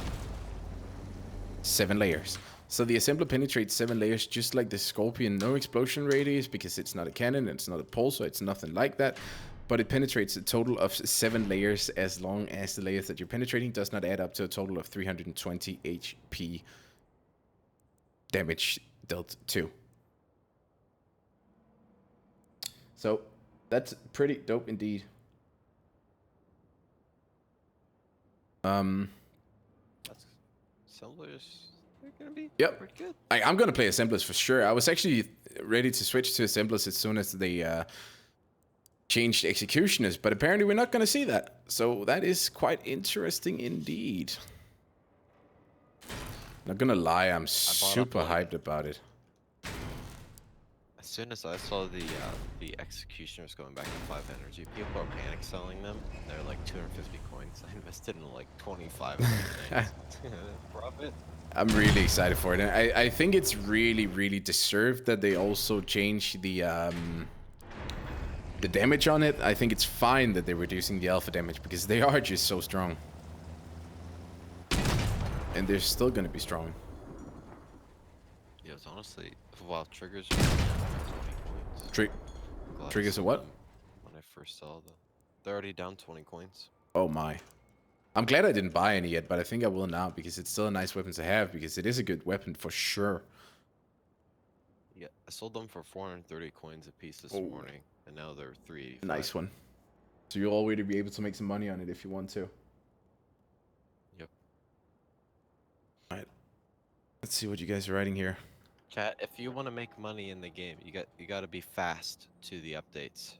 7 layers. So the assembler penetrates 7 layers just like the Scorpion. No explosion radius because it's not a cannon, it's not a pulsar, it's nothing like that. But it penetrates a total of 7 layers as long as the layers that you're penetrating does not add up to a total of 320 HP damage dealt to. So that's pretty dope indeed. Assemblers, they're gonna be Yep. pretty good. I'm gonna play assemblers for sure. I was actually ready to switch to assemblers as soon as they changed executioners, but apparently we're not gonna see that. So that is quite interesting indeed. Not gonna lie, I'm super hyped about it. As soon as I saw the executioners going back to 5 energy, people are panic selling them. They're like 250 coins. I invested in like 25 of those things. Profit. I'm really excited for it. And I think it's really, really deserved that they also change the damage on it. I think it's fine that they're reducing the alpha damage because they are just so strong. And they're still gonna be strong. Yeah, it's honestly, wow, triggers are 20 coins. Triggers are what? When I first saw them, they're already down 20 coins. Oh my. I'm glad I didn't buy any yet, but I think I will now because it's still a nice weapon to have because it is a good weapon for sure. Yeah, I sold them for 430 coins a piece this morning, and now they're 385. Nice one. So you'll already be able to make some money on it if you want to. Yep. Alright. Let's see what you guys are writing here. Chat, if you want to make money in the game, you got to be fast to the updates.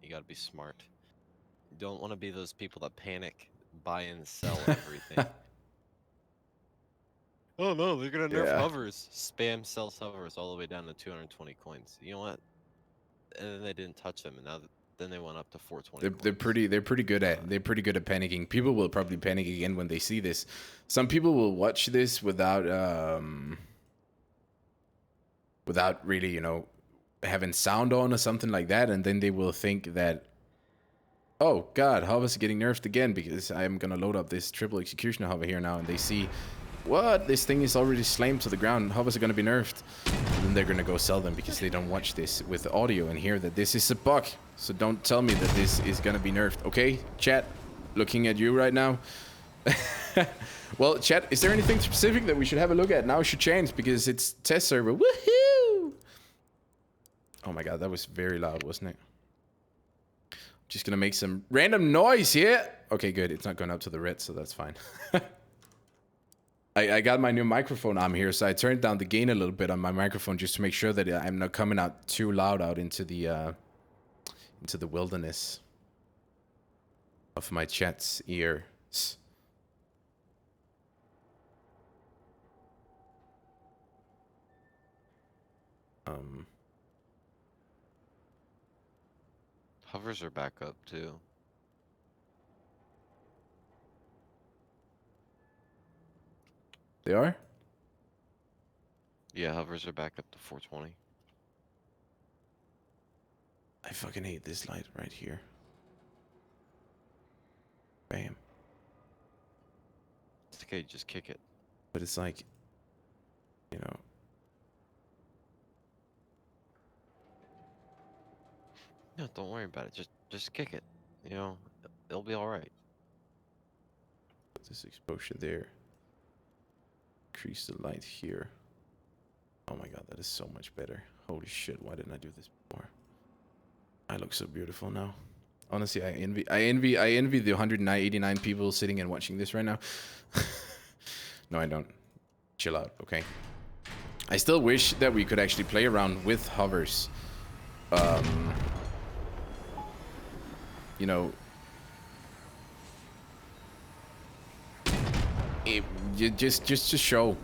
You got to be smart. You don't want to be those people that panic, buy and sell everything. Oh no, they're gonna nerf hovers. Spam sells hovers all the way down to 220 coins. You know what? And then they didn't touch them, and now then they went up to 420. They're pretty good at panicking. People will probably panic again when they see this. Some people will watch this without really, you know, having sound on or something like that, and then they will think that, oh god, hovers are getting nerfed again because I'm gonna load up this triple executioner hover here now, and they see, what, this thing is already slammed to the ground, hovers are gonna be nerfed, and then they're gonna go sell them because they don't watch this with audio and hear that this is a bug. So don't tell me that this is gonna be nerfed, okay? Chat, looking at you right now. Well, chat, is there anything specific that we should have a look at? Now should change because it's test server. Woohoo! Oh my god, that was very loud, wasn't it? Just gonna make some random noise here. Okay, good. It's not going up to the red, so that's fine. I got my new microphone arm here, so I turned down the gain a little bit on my microphone just to make sure that I'm not coming out too loud out into the wilderness of my chat's ears. Hovers are back up too. They are? Yeah, hovers are back up to 420. I fucking hate this light right here. Bam. It's okay, just kick it. But it's like, you know. No, don't worry about it. Just kick it. You know, it'll be all right. Put this exposure there. Increase the light here. Oh my god, that is so much better. Holy shit, why didn't I do this before? I look so beautiful now. Honestly, I envy the 189 people sitting and watching this right now. No, I don't. Chill out, okay? I still wish that we could actually play around with hovers. You know, just to show.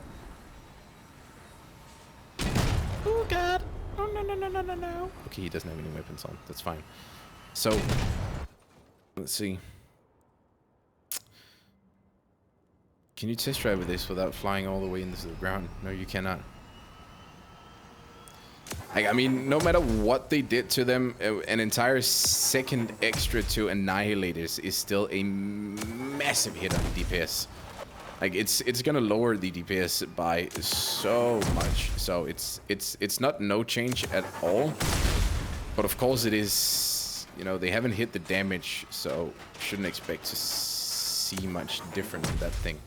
Oh god! Oh no! Okay, he doesn't have any weapons on. That's fine. So, let's see. Can you test drive with this without flying all the way into the ground? No, you cannot. I mean, no matter what they did to them, an entire second extra to Annihilators is still a massive hit on the DPS. Like, it's gonna lower the DPS by so much. So it's not no change at all. But of course it is, you know, they haven't hit the damage, so shouldn't expect to see much different in that thing.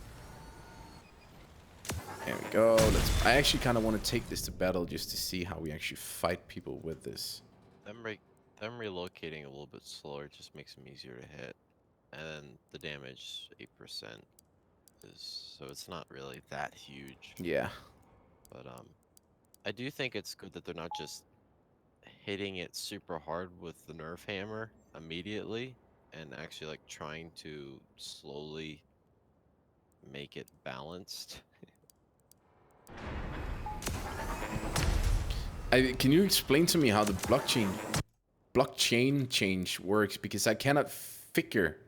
There we go. I actually kind of want to take this to battle just to see how we actually fight people with this. Them relocating a little bit slower just makes them easier to hit, and then the damage 8% is, so it's not really that huge. Yeah. But I do think it's good that they're not just hitting it super hard with the Nerf hammer immediately, and actually like trying to slowly make it balanced. Can you explain to me how the blockchain change works? Because I cannot figure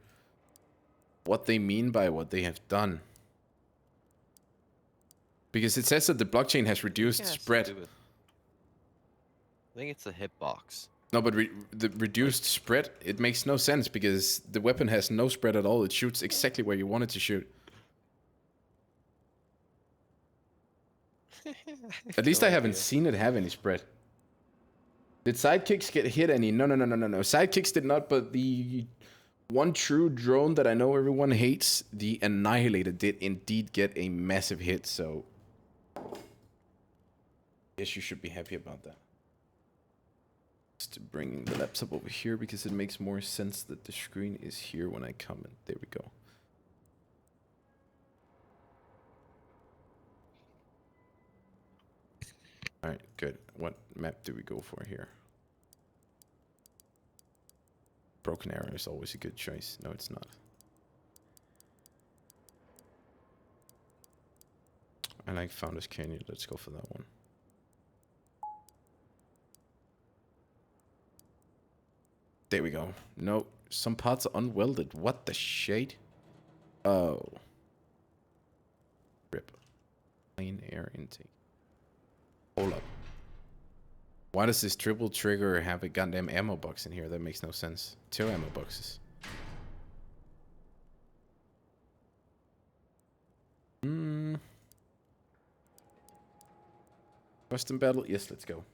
what they mean by what they have done. Because it says that the blockchain has reduced spread. I think it's a hitbox. No, but the reduced spread, it makes no sense because the weapon has no spread at all. It shoots exactly where you want it to shoot. At least I haven't seen it have any spread. Did sidekicks get hit any? No. Sidekicks did not, but the one true drone that I know everyone hates, the Annihilator, did indeed get a massive hit, so yes, you should be happy about that. Just bringing the laptop over here because it makes more sense that the screen is here when I comment. There we go. Alright, good. What map do we go for here? Broken Arrow is always a good choice. No, it's not. I like Founders Canyon. Let's go for that one. There we go. No, some parts are unwelded. What the shade? Oh. Rip. Plain air intake. Hold up. Why does this triple trigger have a goddamn ammo box in here? That makes no sense. 2 ammo boxes. Custom battle? Yes, let's go.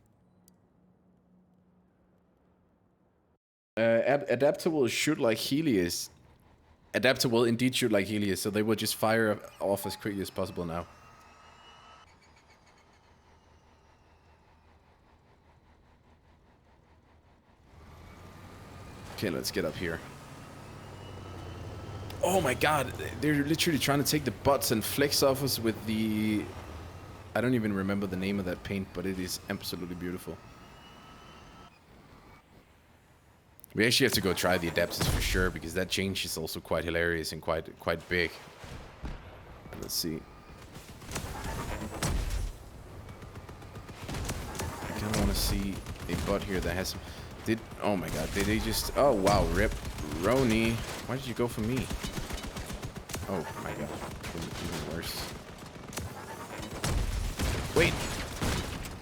Adapter will shoot like Helios. Adapter will indeed shoot like Helios, so they will just fire off as quickly as possible now. Okay, let's get up here. Oh my god, they're literally trying to take the butts and flex off us with the... I don't even remember the name of that paint, but it is absolutely beautiful. We actually have to go try the adapters for sure, because that change is also quite hilarious and quite big. Let's see. I kind of want to see a butt here that has some... Oh my god, did they just... Oh wow, rip. Roni, why did you go for me? Oh my god, even worse. Wait.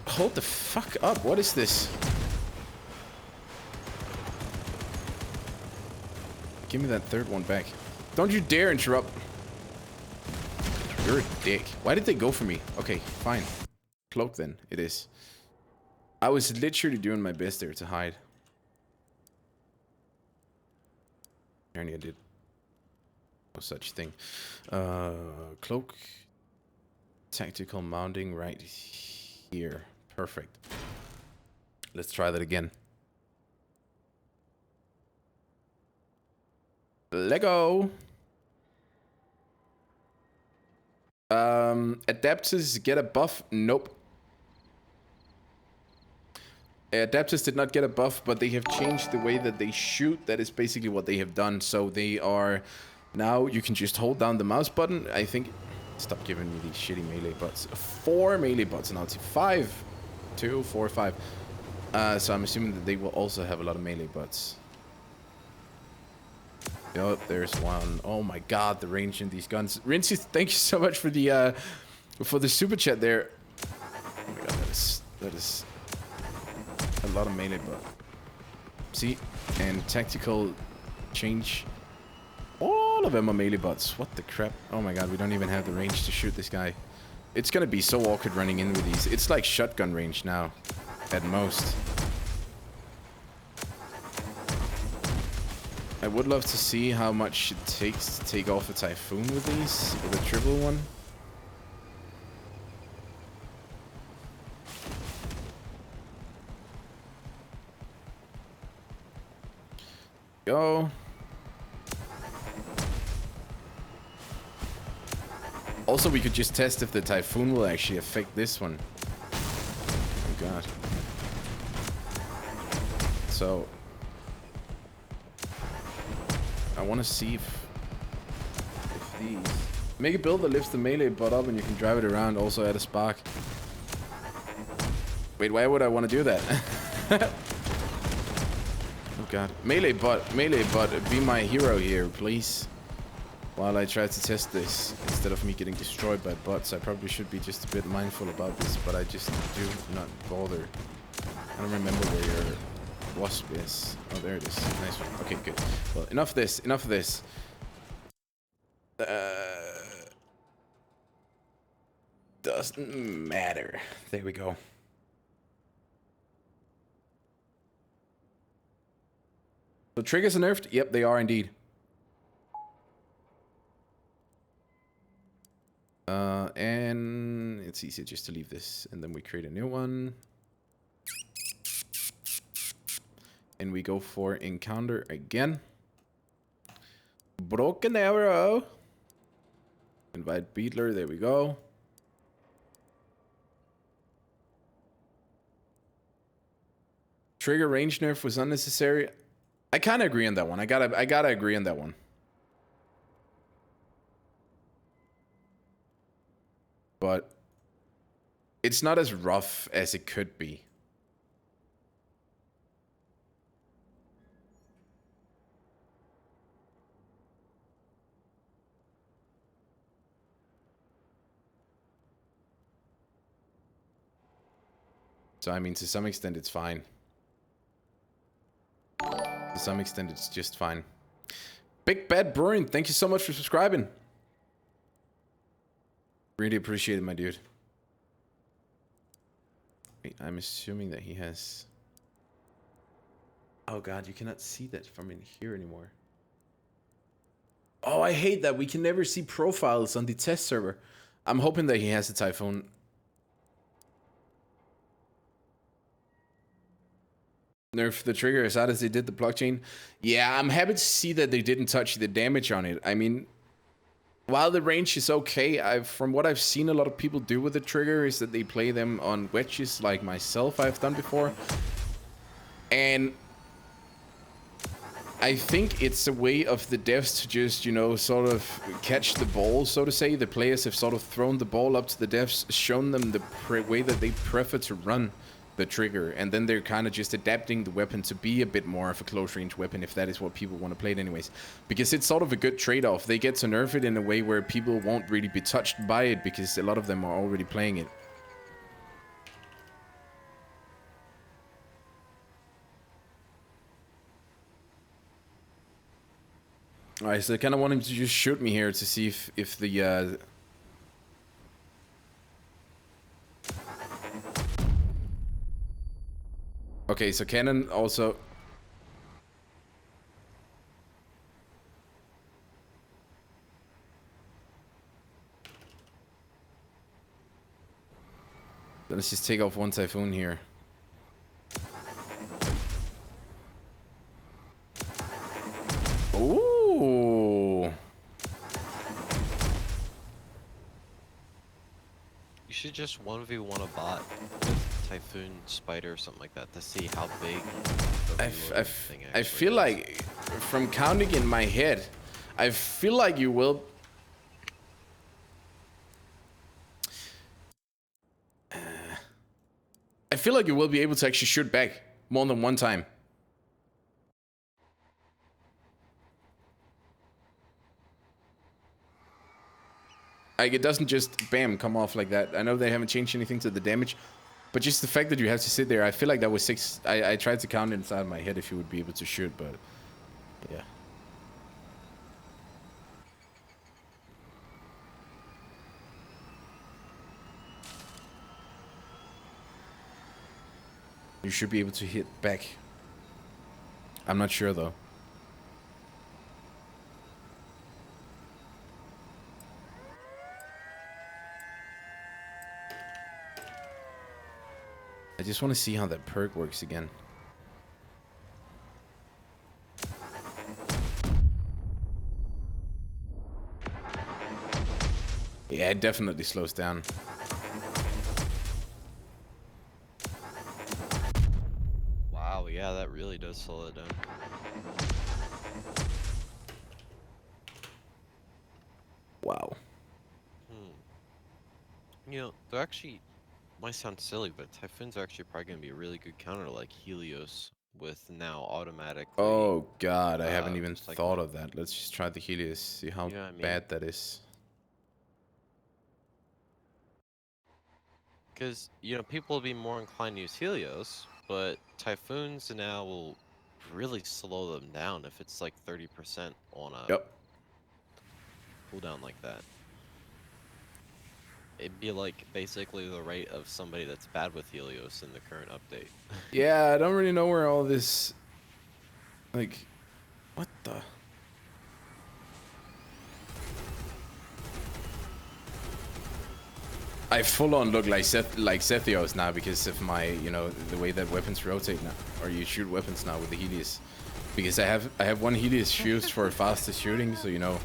Hold the fuck up, what is this? Give me that third one back. Don't you dare interrupt. You're a dick. Why did they go for me? Okay, fine. Cloak then, it is. I was literally doing my best there to hide. Apparently I did no such thing. Cloak. Tactical mounting right here. Perfect. Let's try that again. Lego. Adapters get a buff. Nope. Adapters did not get a buff, but they have changed the way that they shoot. That is basically what they have done. So they are... Now you can just hold down the mouse button. I think... Stop giving me these shitty melee butts. 4 melee butts now. 5. 2, 4, 5. So I'm assuming that they will also have a lot of melee butts. Oh, there's one. Oh my god, the range in these guns. Rinsey, thank you so much for the super chat there. Oh my god, that is a lot of melee butt. See? And tactical change. All of them are melee butts. What the crap? Oh my god, we don't even have the range to shoot this guy. It's gonna be so awkward running in with these. It's like shotgun range now, at most. I would love to see how much it takes to take off a Typhoon with these, with a triple one. Go. Also, we could just test if the Typhoon will actually affect this one. Oh god. So... I want to see if these... Make a build that lifts the melee butt up and you can drive it around, also add a spark. Wait, why would I want to do that? Oh god. Melee butt, be my hero here, please. While I try to test this, instead of me getting destroyed by butts, I probably should be just a bit mindful about this, but I just do not bother. I don't remember where your wasp is. Oh, there it is. Nice one. Okay, good. Well, enough of this. Enough of this. Doesn't matter. There we go. So triggers are nerfed? Yep, they are indeed. And it's easier just to leave this, and then we create a new one. And we go for encounter again. Broken arrow. Invite Beetler, there we go. Trigger range nerf was unnecessary. I kind of agree on that one. I gotta agree on that one. But it's not as rough as it could be. So, I mean, to some extent, it's fine. To some extent, it's just fine. Big Bad Brewing, thank you so much for subscribing. Really appreciate it, my dude. Wait, I'm assuming that he has... Oh god, you cannot see that from in here anymore. Oh, I hate that. We can never see profiles on the test server. I'm hoping that he has a Typhoon. Nerf the trigger as hard as they did the blockchain. Yeah, I'm happy to see that they didn't touch the damage on it. I mean, while the range is okay, from what I've seen a lot of people do with the trigger is that they play them on wedges like myself I've done before. And I think it's a way of the devs to just, you know, sort of catch the ball, so to say. The players have sort of thrown the ball up to the devs, shown them the way that they prefer to run the trigger, and then they're kind of just adapting the weapon to be a bit more of a close-range weapon, if that is what people want to play it anyways. Because it's sort of a good trade-off. They get to nerf it in a way where people won't really be touched by it, because a lot of them are already playing it. Alright, so I kind of want him to just shoot me here to see if the... Okay, so Cannon also... Let's just take off one Typhoon here. Ooh! You should just 1v1 a bot with Typhoon, Spider, or something like that to see how big the thing I feel is. like, from counting in my head, I feel like you will... I feel like you will be able to actually shoot back more than one time. Like, it doesn't just, bam, come off like that. I know they haven't changed anything to the damage, but just the fact that you have to sit there, I feel like that was 6. I tried to count it inside my head if you would be able to shoot, but yeah. You should be able to hit back. I'm not sure though. I just want to see how that perk works again. Yeah, it definitely slows down. Wow, yeah, that really does slow it down. Wow. You know, they're actually... might sound silly, but Typhoons are actually probably going to be a really good counter to like Helios with now automatically... Oh god, I haven't even like, thought of that. Let's just try the Helios, see how you know what I mean? bad that is. Because, you know, people will be more inclined to use Helios, but Typhoons now will really slow them down if it's like 30% on a cooldown like that. It'd be like basically the rate of somebody that's bad with Helios in the current update. Yeah, I don't really know where all this... Like... What the... I full on look like Zethios now because of my, you know, the way that weapons rotate now, or you shoot weapons now with the Helios. Because I have one Helios fused for faster shooting, so you know.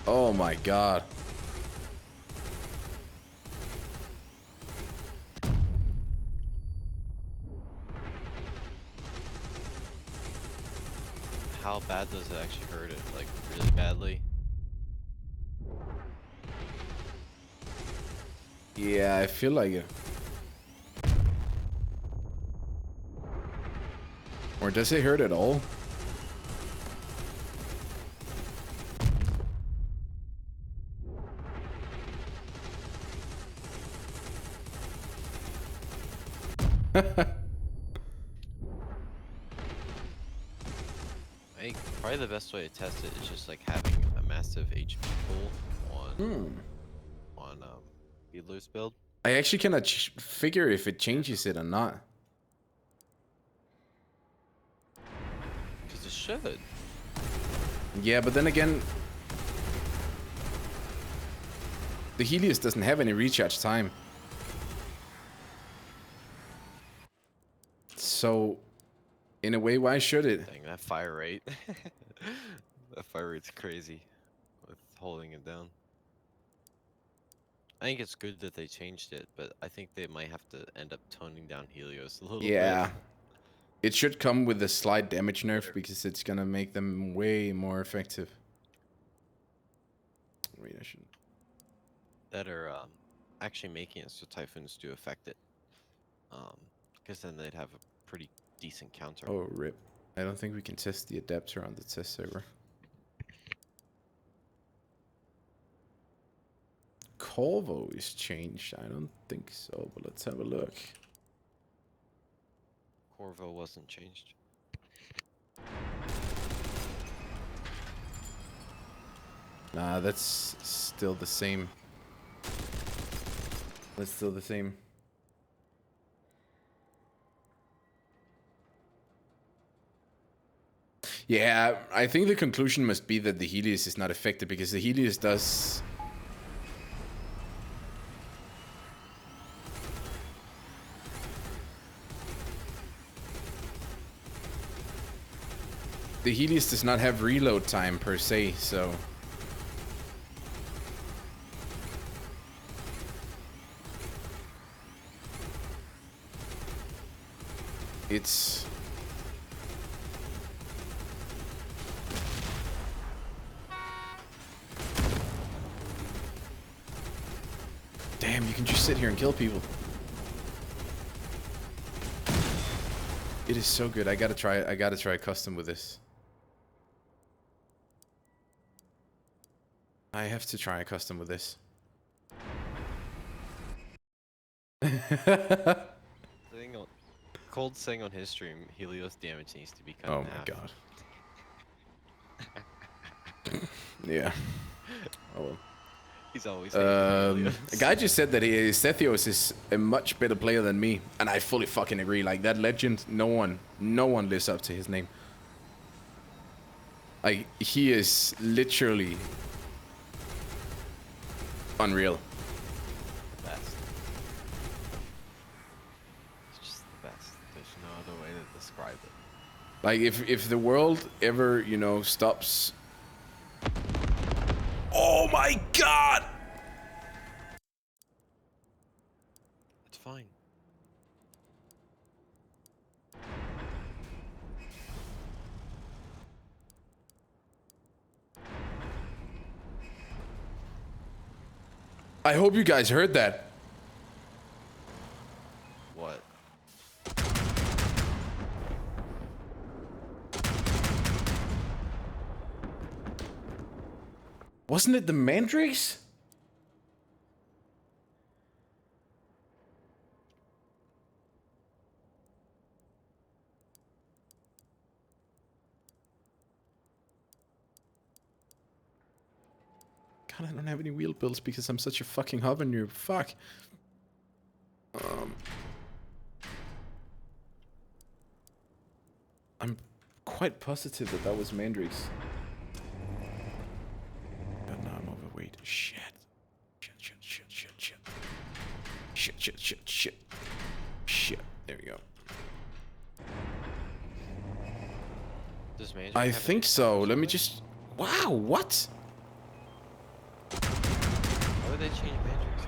Oh my god. How bad does it actually hurt it? Like, really badly? Yeah, I feel like it. Or does it hurt at all? I think probably the best way to test it is just like having a massive HP pool on Healer's build. I actually cannot figure if it changes it or not. Because it should. Yeah, but then again, the Helios doesn't have any recharge time. So, in a way, why should it? Dang, that fire rate. That fire rate's crazy with holding it down. I think it's good that they changed it, but I think they might have to end up toning down Helios a little bit. Yeah. It should come with a slight damage nerf because it's gonna make them way more effective. Wait, I should. That are actually making it so Typhoons do affect it. Because then they'd have a pretty decent counter. Oh, rip. I don't think we can test the adapter on the test server. Corvo is changed. I don't think so, but let's have a look. Corvo wasn't changed. Nah, that's still the same. That's still the same. Yeah, I think the conclusion must be that the Helios is not affected because the Helios does... The Helios does not have reload time per se, so... It's... Damn, you can just sit here and kill people. It is so good. I gotta try it. I gotta try a custom with this. I have to try a custom with this. Cold saying on his stream, Helios damage needs to be cut Oh in my half. god. Yeah. Oh well. He's always hating Helios. A guy just said that Sethios is a much better player than me, and I fully fucking agree. Like that legend, no one lives up to his name. Like he is literally unreal. The best. It's just the best. There's no other way to describe it. Like if the world ever, you know, stops. Oh my god! It's fine. I hope you guys heard that. What? Wasn't it the Mandrakes? God, I don't have any wheel builds because I'm such a fucking hover noob. Fuck. I'm quite positive that that was Mandrakes. But now I'm overweight. Shit. Shit. There we go. Does Magic I have think any so. powers Let me with it? just... Wow, what? Why would they change Magic's?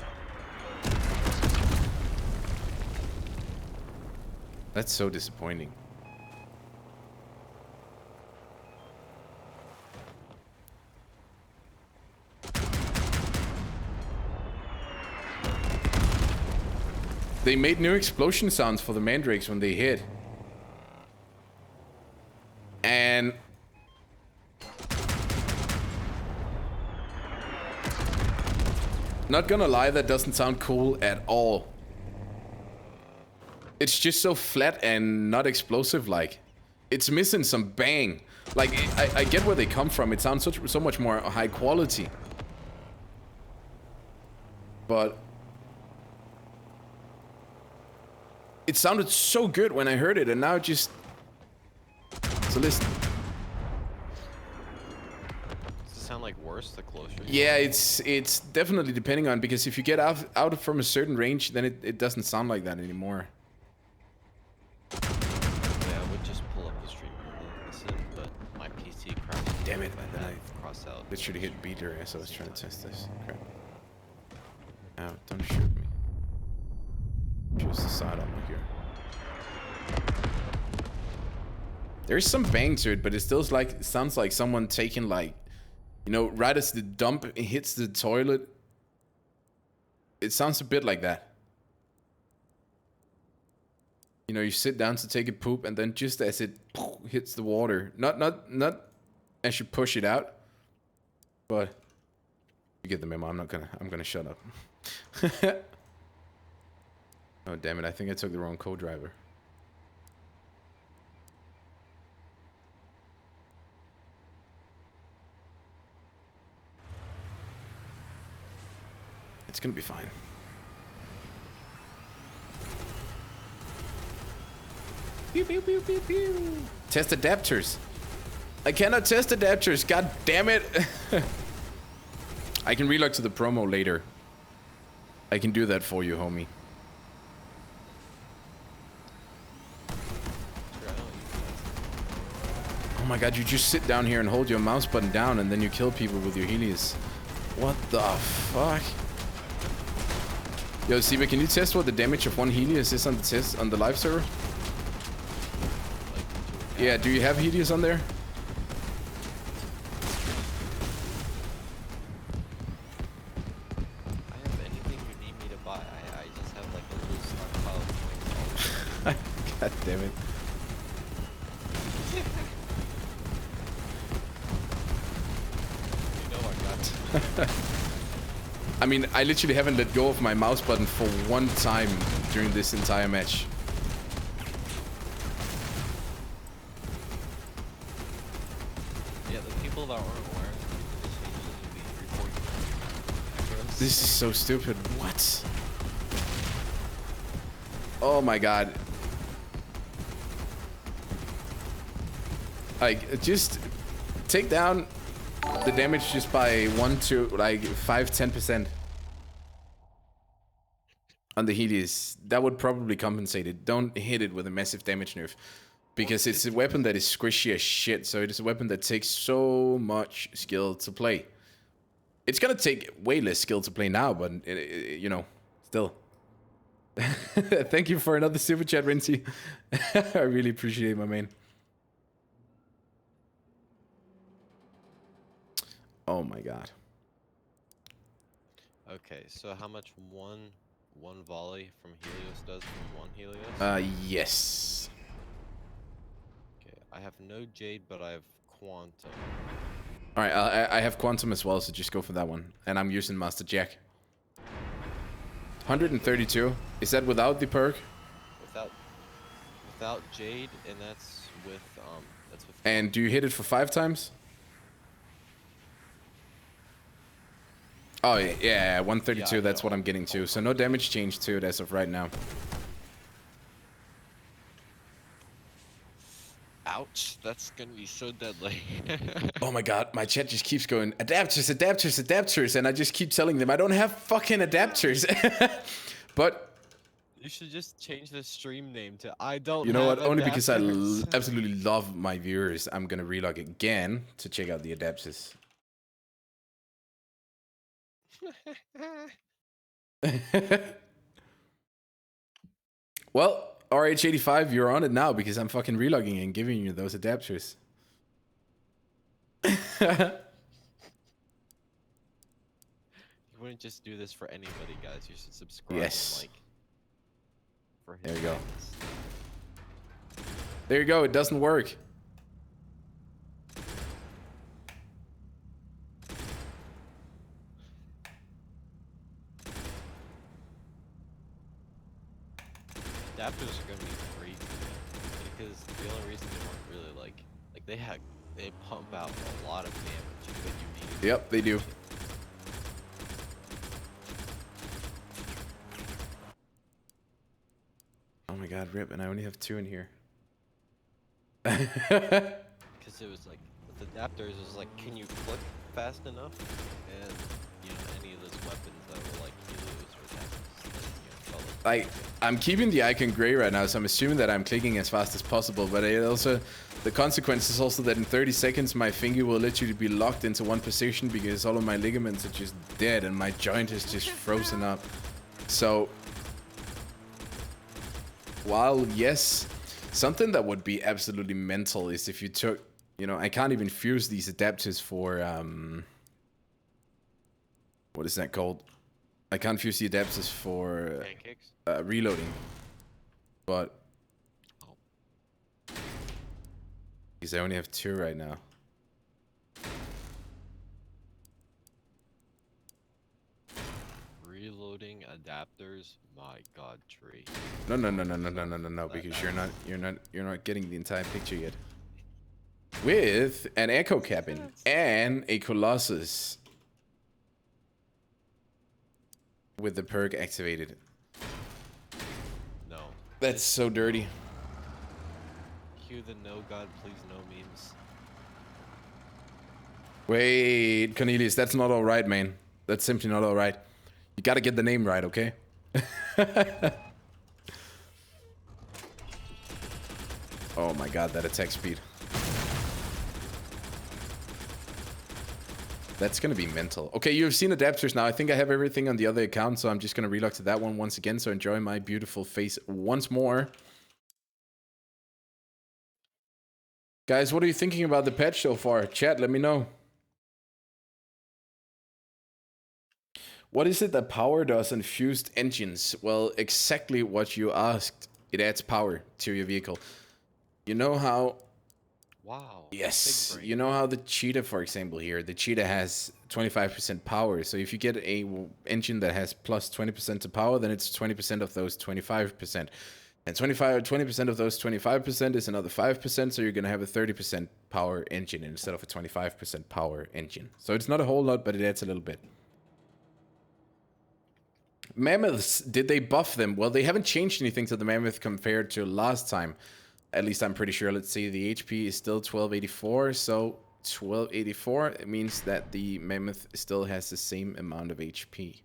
That's so disappointing. They made new explosion sounds for the Mandrakes when they hit. And not gonna lie, that doesn't sound cool at all. It's just so flat and not explosive like. It's missing some bang. Like, I get where they come from. It sounds so much more high quality. But it sounded so good when I heard it, and now it just... So listen. Does it sound like worse the closer you Yeah, are? it's definitely depending on, because if you get out from a certain range, then it doesn't sound like that anymore. Yeah, I would just pull up the stream and listen, but my PC crashed. Damn it, I then have cross out. literally hit beater as I was trying to test this. Crap. Ow, don't shoot me. Choose the side armor here. There's some bang to it, but it still sounds like someone taking, like, you know, right as the dump hits the toilet. It sounds a bit like that. You know, you sit down to take a poop, and then just as it hits the water, not as you push it out, but you get the memo. I'm gonna shut up. Oh damn it! I think I took the wrong co-driver. It's gonna be fine. Pew, pew, pew, pew, pew. Test adapters. I cannot test adapters. God damn it. I can relog to the promo later. I can do that for you, homie. Oh my god, you just sit down here and hold your mouse button down and then you kill people with your Helios. What the fuck? Yo, Siva, can you test what the damage of one Helios is on the test on the live server? Yeah, do you have Helios on there? I have anything you need me to buy. I just have like a little stockpile of coins. God damn it. You know I got I mean, I literally haven't let go of my mouse button for one time during this entire match. Yeah, the people that aren't aware of the changes will be reporting. This is so stupid. What? Oh my god. Like, just take down the damage just by 1 to like 5-10% on the Helios. That would probably compensate it. Don't hit it with a massive damage nerf, because it's a weapon that is squishy as shit. So it is a weapon that takes so much skill to play. It's gonna take way less skill to play now, but you know, still. Thank you for another super chat, Rincy. I really appreciate it, my man. Oh my god. Okay, so how much one volley from Helios does from one Helios? Yes. Okay, I have no Jade, but I have Quantum. All right, I have Quantum as well, so just go for that one. And I'm using Master Jack. 132. Is that without the perk? Without Jade, and that's with And do you hit it for 5 times? Oh yeah, 132. Yeah, That's what I'm getting to. So no damage change to it as of right now. Ouch, that's gonna be so deadly. Oh my god, my chat just keeps going, adapters, adapters, adapters, and I just keep telling them I don't have fucking adapters. But you should just change the stream name to I don't. you know have what? Only because I adapters. absolutely love my viewers, I'm gonna relog again to check out the adapters. Well, RH85, you're on it now because I'm fucking relogging and giving you those adapters. You wouldn't just do this for anybody, guys. You should subscribe. Yes. And, like, for There you go. fans. There you go. It doesn't work. The only reason they weren't really like they pump out a lot of damage, but you need. Yep, they do. Oh my god, rip, and I only have 2 in here. Because it was like with adapters, it was like, can you click fast enough? And you know, any of those weapons that were like healers or that, felt Like, I'm keeping the icon gray right now, so I'm assuming that I'm clicking as fast as possible, but it also, the consequence is also that in 30 seconds my finger will literally be locked into one position because all of my ligaments are just dead and my joint is just frozen up. So, while yes, something that would be absolutely mental is if you took, you know, I can't even fuse these adapters for, what is that called? I can't fuse the adapters for pancakes. reloading, but because I only have 2 right now. Reloading adapters, my god, tree. No, because you're not getting the entire picture yet. With an echo cabin and a colossus with the perk activated. No. That's so dirty. Cue the no god, please no memes. Wait, Cornelius, that's not alright, man. That's simply not alright. You gotta get the name right, okay? Oh my god, that attack speed. That's gonna be mental. Okay, you've seen adapters now. I think I have everything on the other account, so I'm just gonna relog to that one once again, so enjoy my beautiful face once more. Guys, what are you thinking about the patch so far? Chat, let me know. What is it that power does on fused engines? Well, exactly what you asked. It adds power to your vehicle. You know how... Wow. Yes, you know how the Cheetah, for example, here, the Cheetah has 25% power. So if you get a engine that has plus 20% to power, then it's 20% of those 25%. And 20% of those 25% is another 5%, so you're going to have a 30% power engine instead of a 25% power engine. So it's not a whole lot, but it adds a little bit. Mammoths, did they buff them? Well, they haven't changed anything to the Mammoth compared to last time. At least I'm pretty sure. Let's see, the HP is still 1284, so 1284, it means that the Mammoth still has the same amount of HP.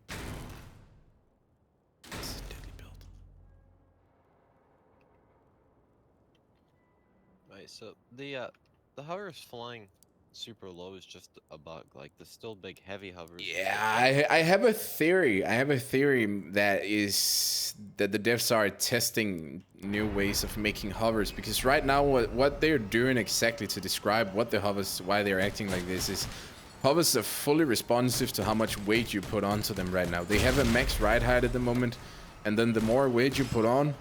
This is a deadly build. Right, so the hovers flying super low is just about like the still big heavy hovers. Yeah, I have a theory. I have a theory that is that the devs are testing new ways of making hovers, because right now what they're doing exactly to describe what the hovers, why they're acting like this, is hovers are fully responsive to how much weight you put onto them right now. They have a max ride height at the moment, and then the more weight you put on,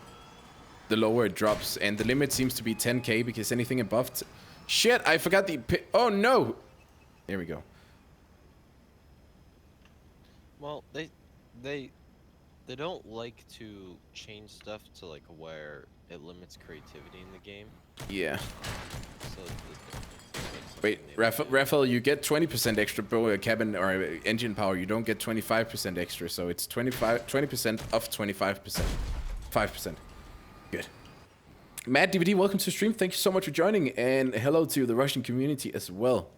the lower it drops, and the limit seems to be 10k, because anything above shit, I forgot the oh no, there we go. Well, they don't like to change stuff to like where it limits creativity in the game. Yeah. So wait, Raphael, you get 20% extra cabin or engine power. You don't get 25% extra, so it's 20% of 25%. 5%. Good. Matt DVD, welcome to the stream. Thank you so much for joining, and hello to the Russian community as well.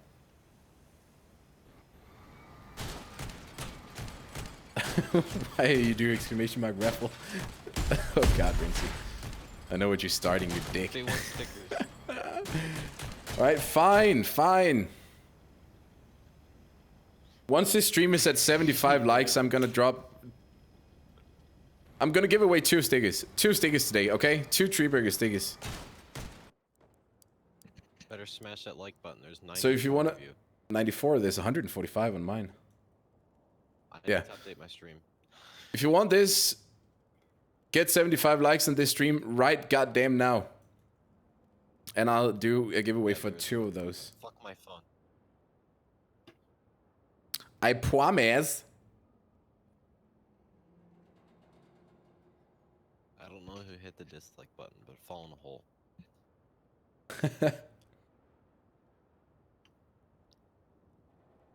Why are you doing exclamation mark raffle? Oh god, Rinsey. I know what you're starting, you dick. They want stickers. Alright, fine. Once this stream is at 75 likes, I'm gonna give away 2 stickers. 2 stickers today, okay? 2 Treeburger stickers. Better smash that like button. There's 94 so if you wanna... of you. 94, there's 145 on mine. I need to update my stream. If you want this, get 75 likes on this stream right goddamn now. And I'll do a giveaway for 2 of those. Fuck my phone. I promise. I don't know who hit the dislike button, but fall in a hole.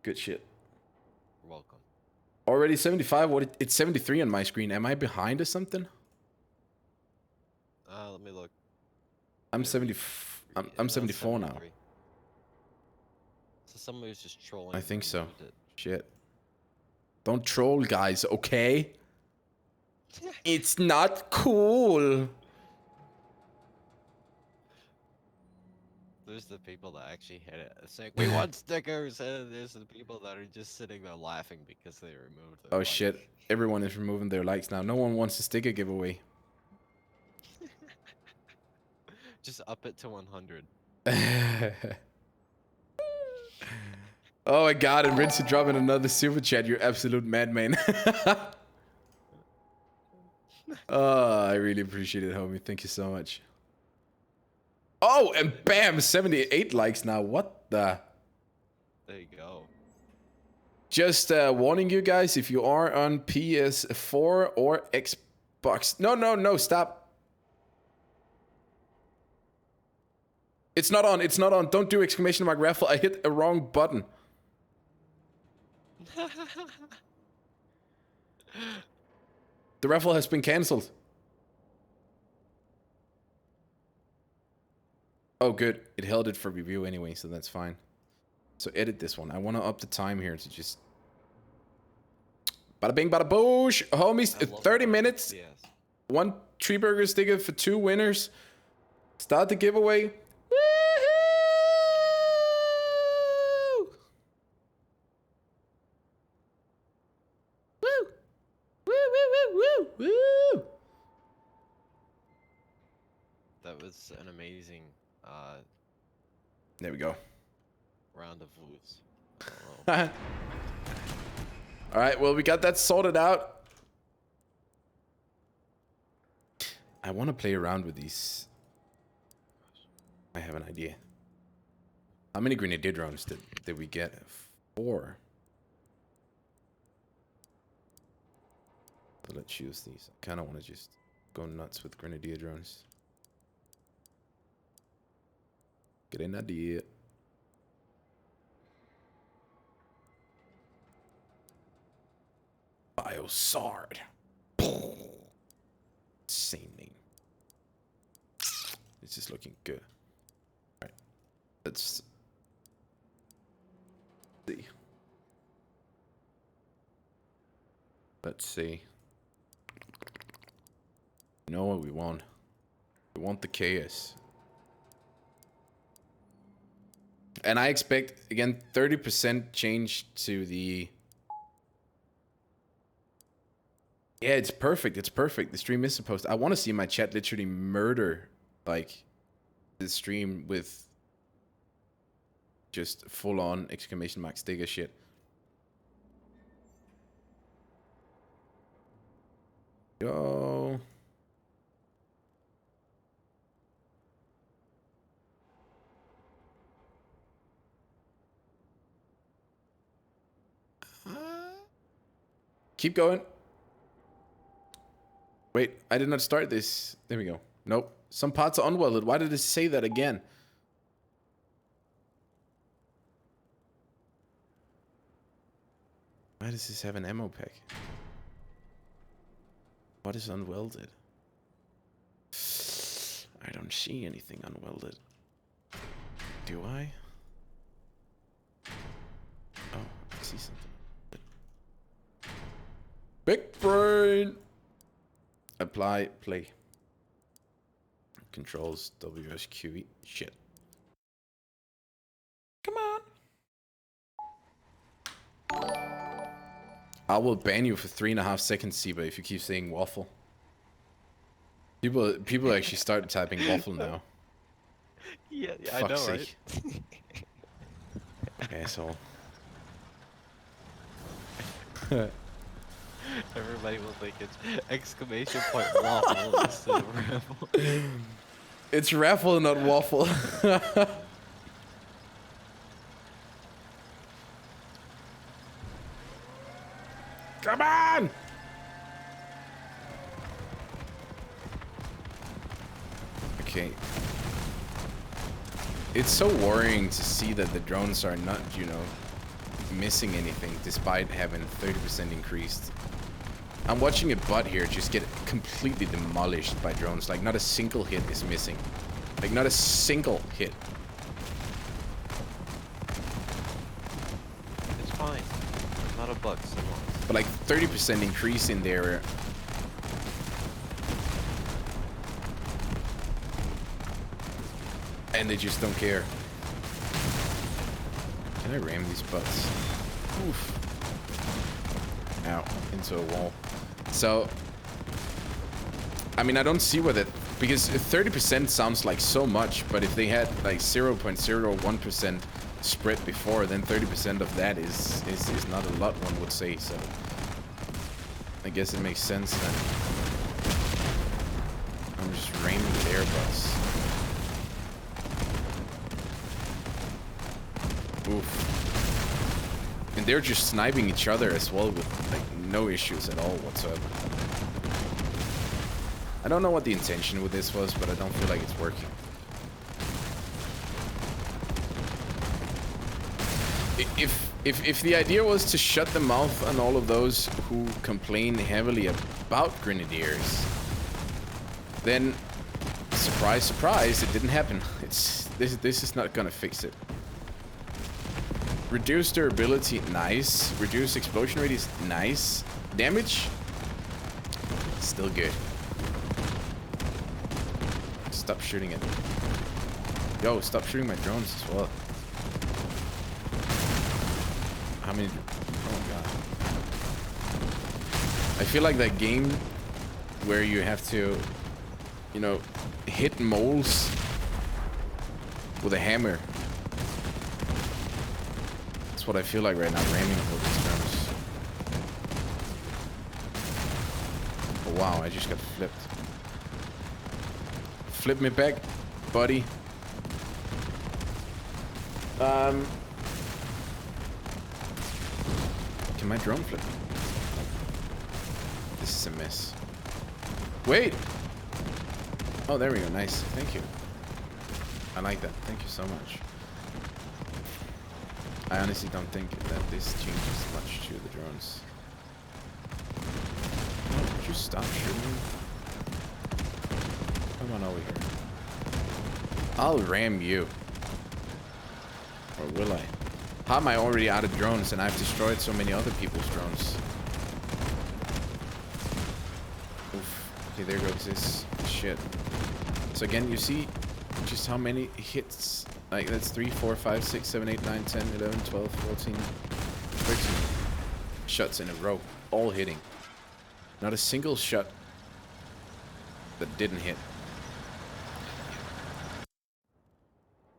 Good shit. You're welcome. Already 75. What? It's 73 on my screen. Am I behind or something? Let me look. I'm 70. I'm No, 74 now. 73. So somebody was just trolling. I think so. It. Shit. Don't troll, guys. Okay. It's not cool. There's the people that actually hit it. It's like, we want stickers, and there's the people that are just sitting there laughing because they removed their Oh like. shit. Everyone is removing their likes now. No one wants a sticker giveaway. Just up it to 100. Oh my god, and Rinse dropping another super chat. You're absolute madman. Oh, I really appreciate it, homie. Thank you so much. Oh, and bam, 78 likes now. What the? There you go. Just warning you guys, if you are on PS4 or Xbox. No, stop. It's not on, it's not on. Don't do exclamation mark raffle. I hit a wrong button. The raffle has been cancelled. Oh, good. It held it for review anyway, so that's fine. So edit this one. I want to up the time here to just... Bada bing, bada boosh. Homies, 30 minutes. Yes. 1 tree burger sticker for 2 winners. Start the giveaway. Woohoo! Woo! Woo, woo, woo, woo, woo! That was an amazing There we go. round of woos. Alright, well, we got that sorted out. I want to play around with these. I have an idea. How many grenadier drones did we get? 4. So let's choose these. I kind of want to just go nuts with grenadier drones. Get an idea. Biosard. Same name. This is looking good. Alright. Let's see. Let's see. You know what we want? We want the chaos. And I expect, again, 30% change to the... Yeah, it's perfect. It's perfect. The stream is supposed to... I want to see my chat literally murder, like, the stream with just full-on exclamation mark sticker shit. Go. Keep going. Wait, I did not start this. There we go. Nope. Some parts are unwelded. Why did it say that again? Why does this have an ammo pack? What is unwelded? I don't see anything unwelded. Do I? Oh, I see something. Big brain! Apply, play. Controls, WSQE. Shit. Come on. I will ban you for 3.5 seconds, Siba, if you keep saying waffle. People actually start typing waffle now. Yeah, Fuck's I know, sake. right? Asshole. Everybody will think it's exclamation point waffle instead of raffle. It's raffle, not waffle. Come on! Okay. it's so worrying to see that the drones are not, you know, missing anything despite having 30% increased. I'm watching a bot here just get completely demolished by drones. Like, not a single hit is missing. Like, not a single hit. It's fine. Not a bug, so long. But like 30% increase in their... And they just don't care. Can I ram these butts? Oof. Ow. Into a wall. So... I mean, I don't see what it... Because 30% sounds like so much, but if they had like 0.01% spread before, then 30% of that is not a lot, one would say, so... I guess it makes sense then. I'm just ramming the airbuds. Oof. And they're just sniping each other as well with like no issues at all whatsoever. I don't know what the intention with this was, but I don't feel like it's working. If the idea was to shut the mouth on all of those who complain heavily about grenadiers, then surprise, surprise, it didn't happen. This is not gonna fix it. Reduce durability, nice. Reduce explosion rate is nice. Damage, still good. Stop shooting it. Yo, stop shooting my drones as well. How many? Oh god. I feel like that game where you have to, you know, hit moles with a hammer. That's what I feel like right now, ramming all these drones. Oh wow, I just got flipped. Flip me back, buddy. Can my drone flip? This is a mess. Wait! Oh, there we go. Nice. Thank you. I like that. Thank you so much. I honestly don't think that this changes much to the drones. Oh, would you stop shooting me? Come on over here. I'll ram you. Or will I? How am I already out of drones and I've destroyed so many other people's drones? Oof. Okay, there goes this shit. So again, you see just how many hits. Like, that's 3, 4, 5, 6, 7, 8, 9, 10, 11, 12, 14, 13 shots in a row. All hitting. Not a single shot that didn't hit.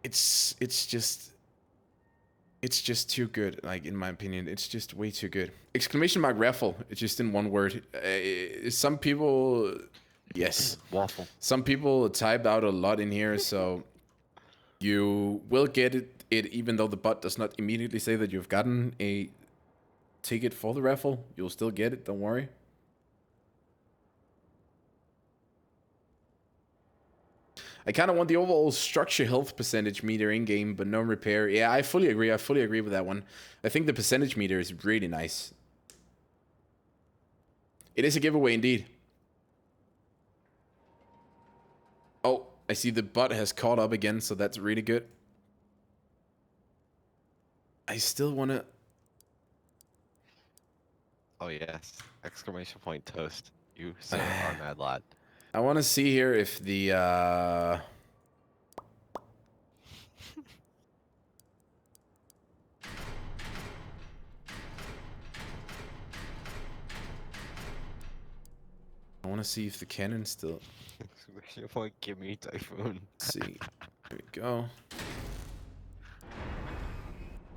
It's just too good, like, in my opinion. It's just way too good. Exclamation mark raffle. It's just in one word. Some people... Yes. Waffle. Some people typed out a lot in here, so... You will get it even though the bot does not immediately say that you've gotten a ticket for the raffle. You'll still get it, don't worry. I kind of want the overall structure health percentage meter in-game, but no repair. Yeah, I fully agree. I fully agree with that one. I think the percentage meter is really nice. It is a giveaway indeed. Oh, I see the bot has caught up again, so that's really good. I still want to... Oh yes! Exclamation point toast. You sir are mad lad. I want to see here if the... I want to see if the cannon still... Exclamation point, give me Typhoon. Let's see. Here we go.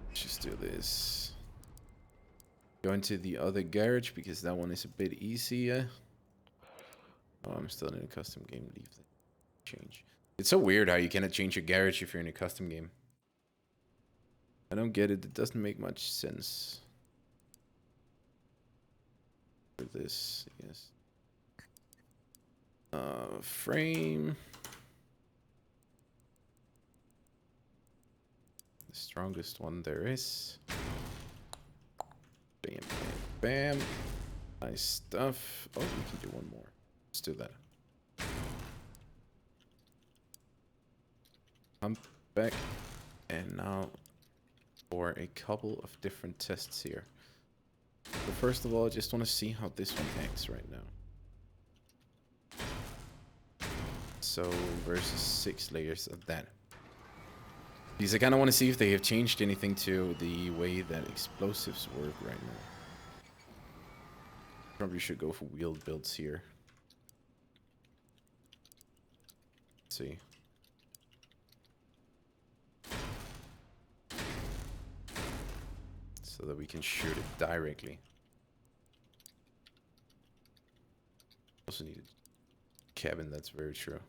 Let's just do this. Go into the other garage because that one is a bit easier. Oh, I'm still in a custom game. Leave the change. It's so weird how you cannot change your garage if you're in a custom game. I don't get it. It doesn't make much sense. For this, yes. Frame. The strongest one there is. Bam, bam, bam. Nice stuff. Oh, we can do one more. Let's do that. Pump back. And now for a couple of different tests here. So first of all, I just want to see how this one acts right now. So versus 6 layers of that. Because I kind of want to see if they have changed anything to the way that explosives work right now. Probably should go for wheeled builds here. Let's see. So that we can shoot it directly. Also need a cabin, that's very true.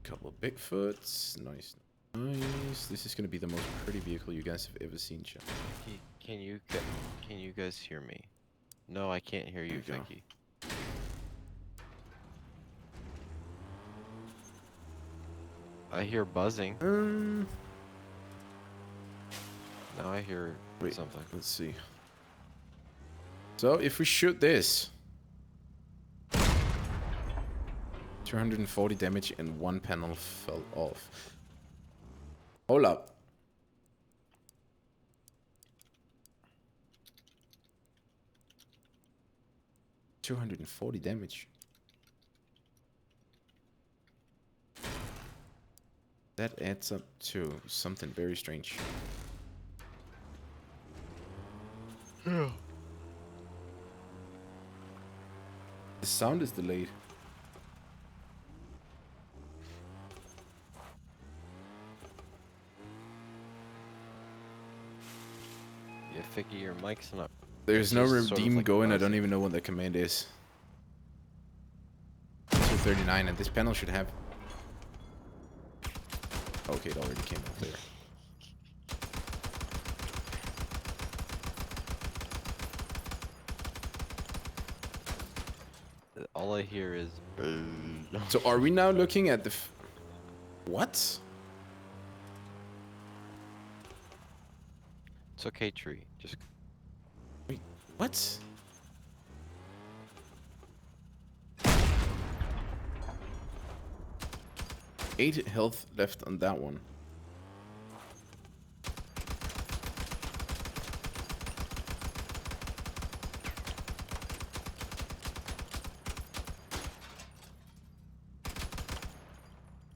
Couple of Bigfoots. Nice. Nice. This is gonna be the most pretty vehicle you guys have ever seen, chat. Can you guys hear me? No, I can't hear you, Vicky. I hear buzzing. Now I hear something. Let's see. So if we shoot this, 240 damage and 1 panel fell off. Hold up. $240 damage. That adds up to something very strange. Yeah. The sound is delayed. Yeah, Vicky, your mic's not. There's no just sort of redeem like going. I buzzing. don't even know what that command is. 239, and this panel should have. Okay, it already came up there. All I hear is. So are we now looking at the what? It's okay, tree. Just. Wait, what? Eight health left on that one.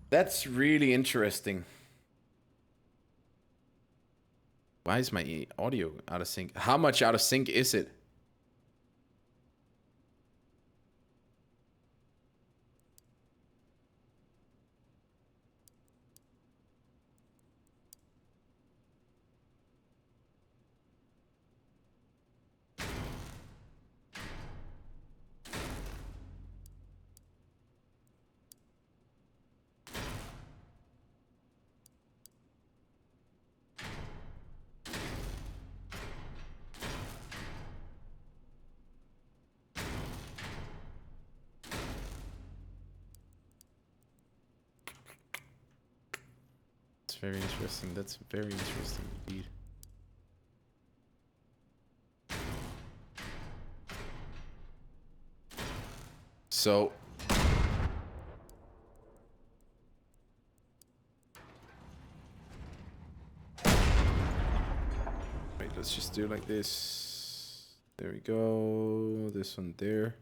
That's really interesting. Why is my audio out of sync? How much out of sync is it? Very interesting. That's very interesting indeed. So wait, let's just do like this. There we go. This one there.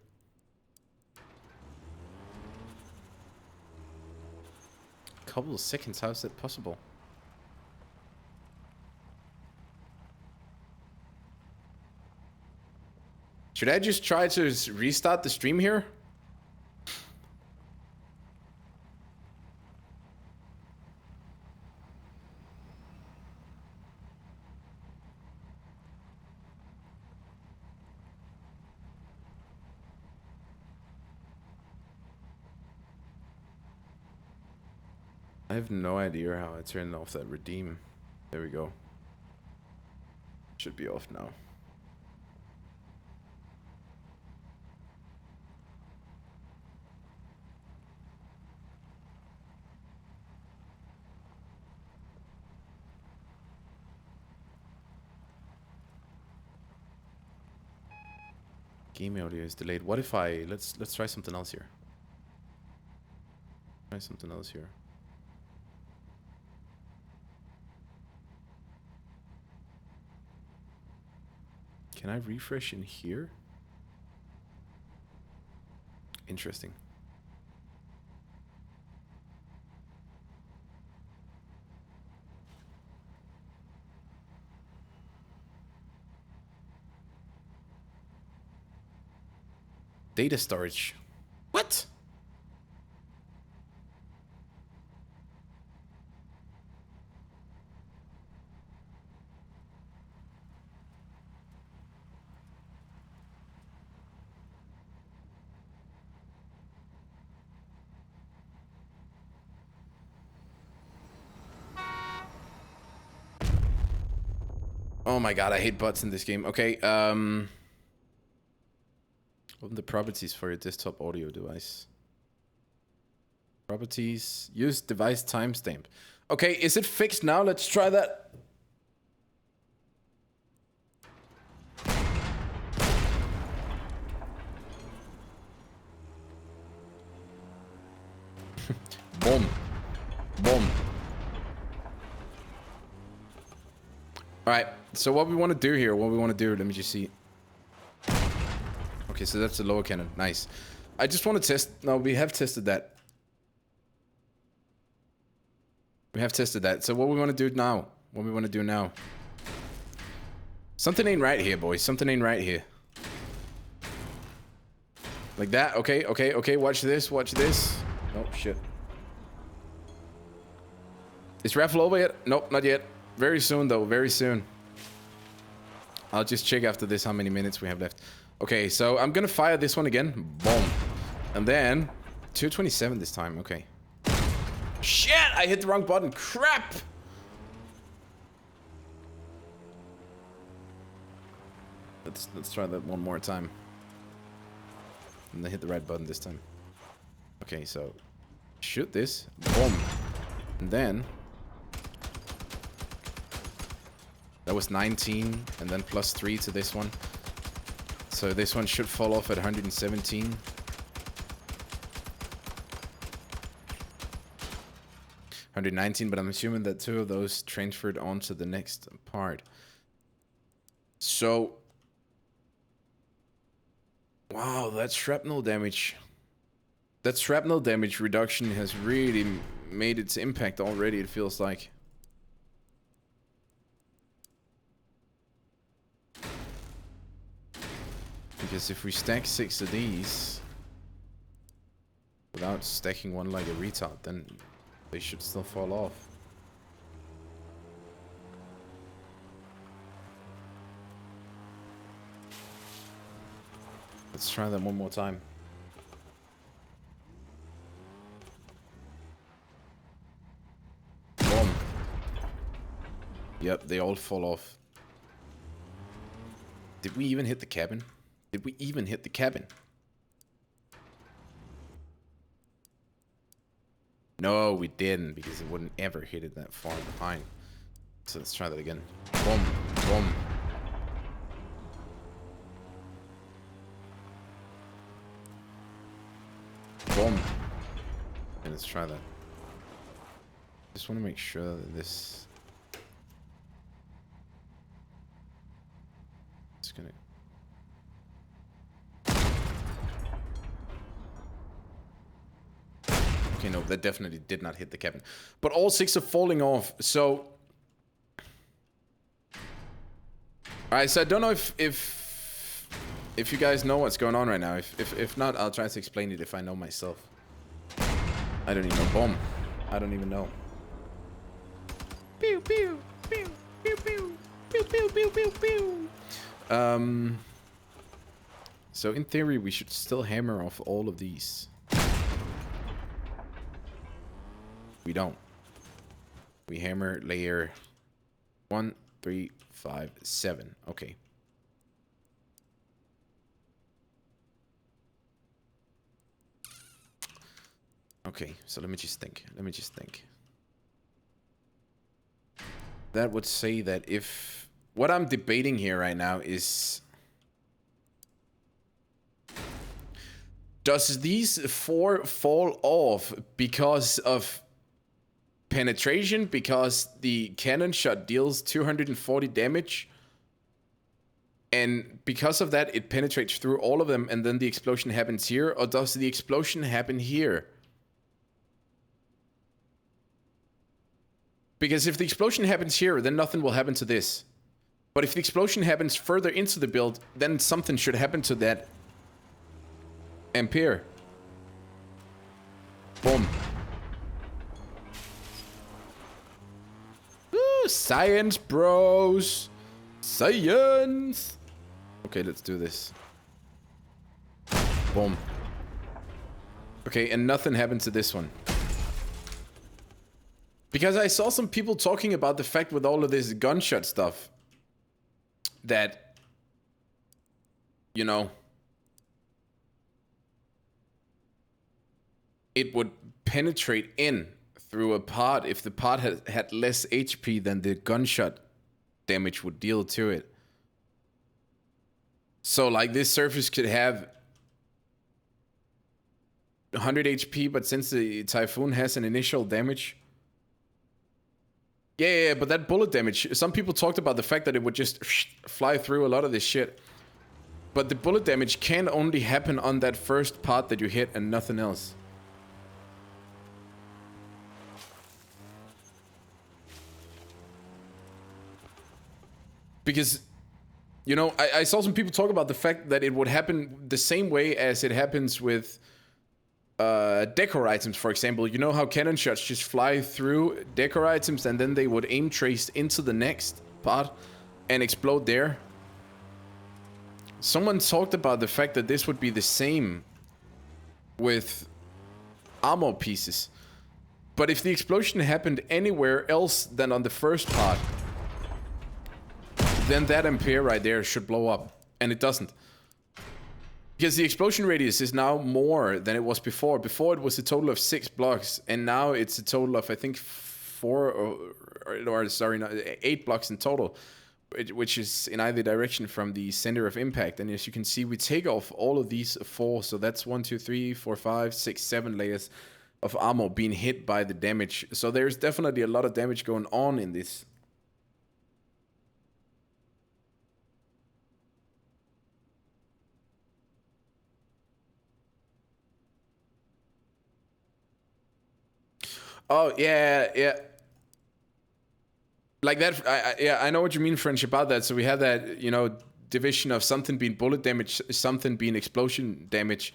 Couple of seconds, how is that possible? Should I just try to restart the stream here? I have no idea how I turned off that redeem. There we go. Should be off now. Game audio is delayed. What if I let's try something else here. Try something else here. Can I refresh in here? Interesting. Data storage. What? Oh my god, I hate bots in this game. Okay, open the properties for your desktop audio device. Properties, use device timestamp. Okay, is it fixed now? Let's try that. Boom. Boom. Alright, so what we want to do here, let me just see. Okay, so that's the lower cannon. Nice. I just want to test. No, we have tested that. We have tested that. So what we want to do now? What we want to do now? Something ain't right here, boys. Something ain't right here. Like that. Okay, okay, okay. Watch this. Watch this. Oh, shit. Is raffle over yet? Nope, not yet. Very soon, though. Very soon. I'll just check after this how many minutes we have left. Okay, so I'm gonna fire this one again. Boom. And then 227 this time. Okay. Shit! I hit the wrong button. Crap! Let's try that one more time. And then hit the right button this time. Okay, so shoot this. Boom. And then that was 19, and then plus 3 to this one. So this one should fall off at 117. 119, but I'm assuming that 2 of those transferred onto the next part. So, wow, that shrapnel damage. That shrapnel damage reduction has really made its impact already, it feels like. Because if we stack 6 of these without stacking one like a retard, then they should still fall off. Let's try that one more time. Boom. Yep, they all fall off. Did we even hit the cabin? Did we even hit the cabin? No, we didn't, because it wouldn't ever hit it that far behind. So let's try that again. Boom, boom. Boom. And let's try that. Just want to make sure that this... It's gonna... Okay, no, that definitely did not hit the cabin. But all 6 are falling off, so... Alright, so I don't know if you guys know what's going on right now. If not, I'll try to explain it if I know myself. I don't even know. Boom. I don't even know. Pew, pew, pew, pew, pew, pew, pew, pew, pew, pew. So in theory, we should still hammer off all of these. We don't. We hammer layer 1, 3, 5, 7. Okay. Okay, so let me just think. That would say that if... What I'm debating here right now is... Does these 4 fall off because of penetration? Because the cannon shot deals 240 damage, and because of that it penetrates through all of them, and then the explosion happens here? Or does the explosion happen here? Because if the explosion happens here, then nothing will happen to this. But if the explosion happens further into the build, then something should happen to that ampere. Boom. Ooh, science, bros. Science. Okay, let's do this. Boom. Okay, and nothing happened to this one. Because I saw some people talking about the fact with all of this gunshot stuff that, you know, it would penetrate in through a pod if the pod had less HP than the gunshot damage would deal to it. So like this surface could have 100 HP, but since the Typhoon has an initial damage... Yeah, but that bullet damage, some people talked about the fact that it would just fly through a lot of this shit. But the bullet damage can only happen on that first part that you hit and nothing else. Because, you know, I saw some people talk about the fact that it would happen the same way as it happens with decor items, for example. You know how cannon shots just fly through decor items and then they would aim trace into the next part and explode there? Someone talked about the fact that this would be the same with armor pieces. But if the explosion happened anywhere else than on the first part, then that ampere right there should blow up. And it doesn't. Because the explosion radius is now more than it was before. Before it was a total of 6 blocks, and now it's a total of, I think, 8 blocks in total, which is in either direction from the center of impact. And as you can see, we take off all of these 4, so that's 1, 2, 3, 4, 5, 6, 7 layers of armor being hit by the damage. So there's definitely a lot of damage going on in this. Oh, yeah. Like that, yeah, I know what you mean, French, about that. So we have that, you know, division of something being bullet damage, something being explosion damage.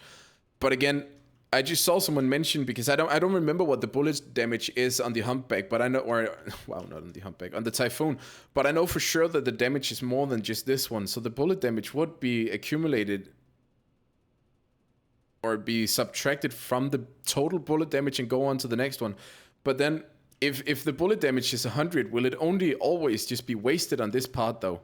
But again, I just saw someone mention, because I don't remember what the bullet damage is on the Humpback, but I know, or, well, not on the Humpback, on the Typhoon. But I know for sure that the damage is more than just this one. So the bullet damage would be accumulated or be subtracted from the total bullet damage and go on to the next one. But then, if the bullet damage is 100, will it only always just be wasted on this part, though?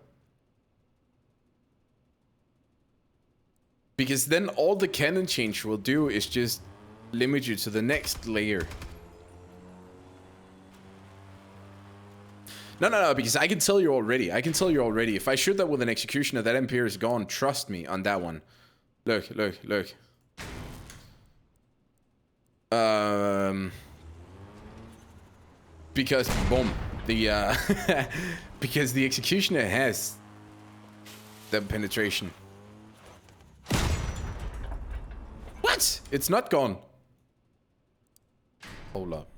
Because then all the cannon change will do is just limit you to the next layer. No, because I can tell you already. If I shoot that with an executioner, that ampere is gone. Trust me on that one. Look. Because, boom, the, because the executioner has the penetration. What? It's not gone. Hold up.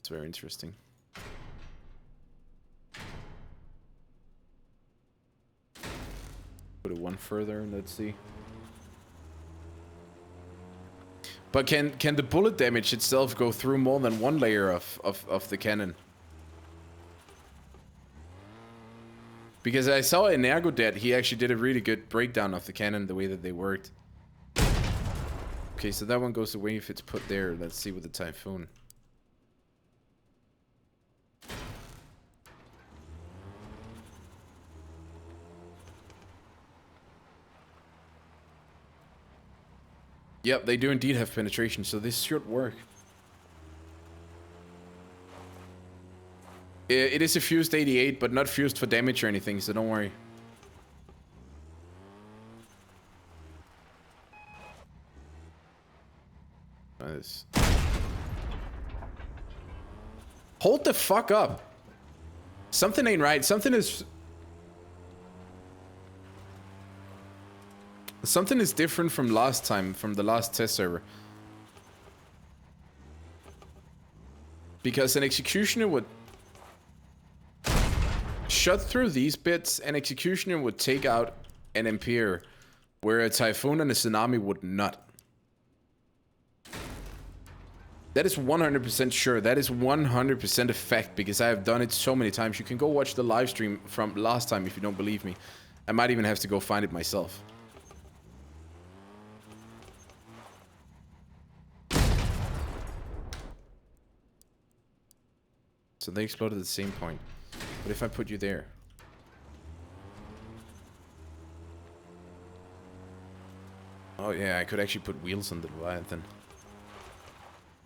Very interesting. Put it one further and let's see. But can the bullet damage itself go through more than one layer of the cannon? Because I saw Energodet, he actually did a really good breakdown of the cannon, the way that they worked. Okay, so that one goes away if it's put there. Let's see with the Typhoon. Yep, they do indeed have penetration, so this should work. It is a fused 88, but not fused for damage or anything, so don't worry. Nice. Hold the fuck up. Something ain't right. Something is different from last time, from the last test server. Because an executioner would shut through these bits, an executioner would take out an Ampere, where a Typhoon and a Tsunami would not. That is 100% sure. That is 100% a fact, because I have done it so many times. You can go watch the live stream from last time if you don't believe me. I might even have to go find it myself. So they exploded at the same point. But if I put you there? Oh yeah, I could actually put wheels on the Leviathan.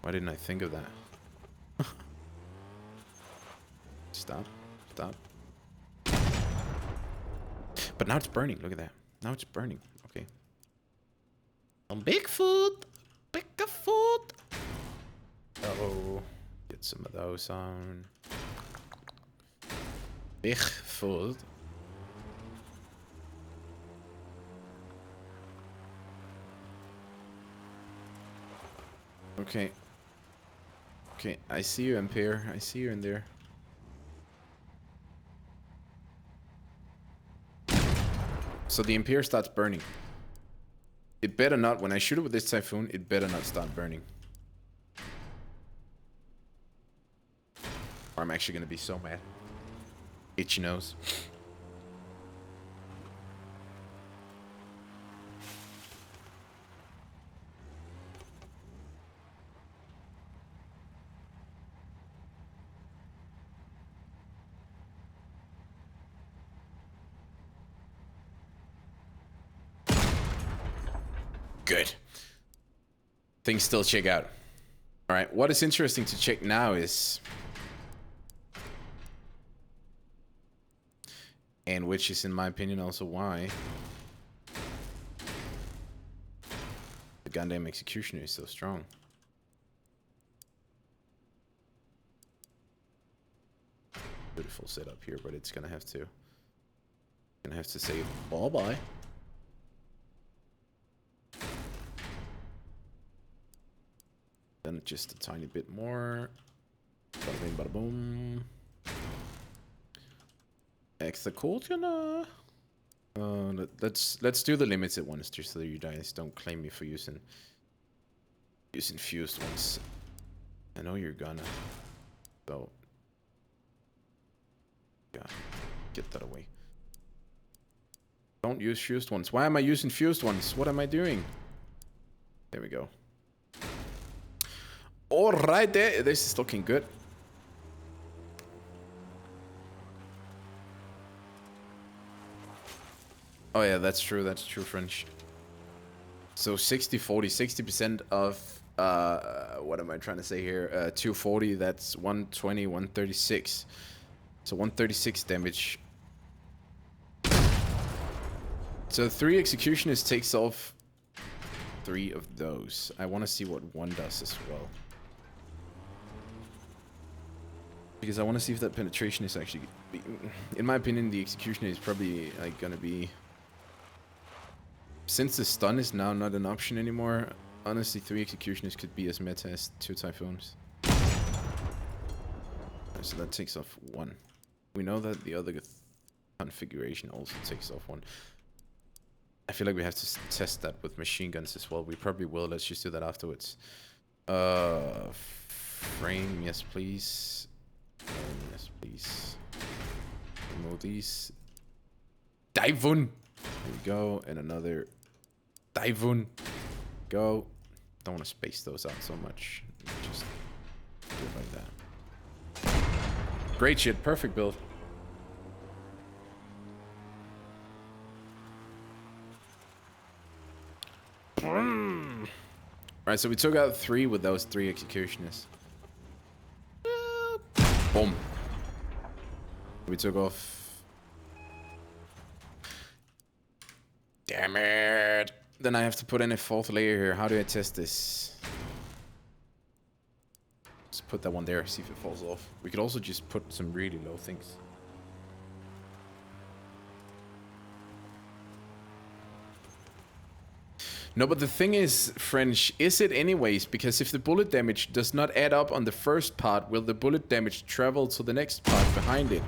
Why didn't I think of that? Stop. Stop. But now it's burning. Look at that. Now it's burning. Okay. Bigfoot! Bigfoot! Oh. Get some of those on. Bigfoot. Okay. Okay, I see you, Ampere. I see you in there. So the Ampere starts burning. It better not, when I shoot it with this Typhoon, it better not start burning. Or I'm actually gonna be so mad. Itchy nose. Good. Things still check out. Alright, what is interesting to check now is... And which is, in my opinion, also why... the goddamn Executioner is so strong. Beautiful setup here, but it's gonna have to... say bye-bye. Then just a tiny bit more. Bada bing, bada boom. Executioner. Let's do the limited ones just so that you guys don't claim me for using fused ones. I know you're gonna. So yeah, get that away. Don't use fused ones. Why am I using fused ones? What am I doing? There we go. All right, there. This is looking good. Oh yeah, that's true. That's true, French. So 60-40, 60% of what am I trying to say here? 240. That's 120, 136. So 136 damage. So 3 Executioners takes off 3 of those. I want to see what 1 does as well. Because I want to see if that penetration is actually... In my opinion, the Executioner is probably like gonna be... Since the stun is now not an option anymore, honestly 3 Executioners could be as meta as 2 Typhoons. So that takes off 1. We know that the other configuration also takes off 1. I feel like we have to test that with machine guns as well. We probably will. Let's just do that afterwards. Frame, yes please. Yes, please. Remove these. Typhoon! There we go. And another Typhoon. Go. Don't want to space those out so much. Just do it like that. Great shit. Perfect build. Alright, so we took out 3 with those 3 executioners. Boom. We took off. Damn it. Then I have to put in a 4th layer here. How do I test this? Let's put that one there, see if it falls off. We could also just put some really low things. No, but the thing is, French, is it anyways? Because if the bullet damage does not add up on the first part, will the bullet damage travel to the next part behind it?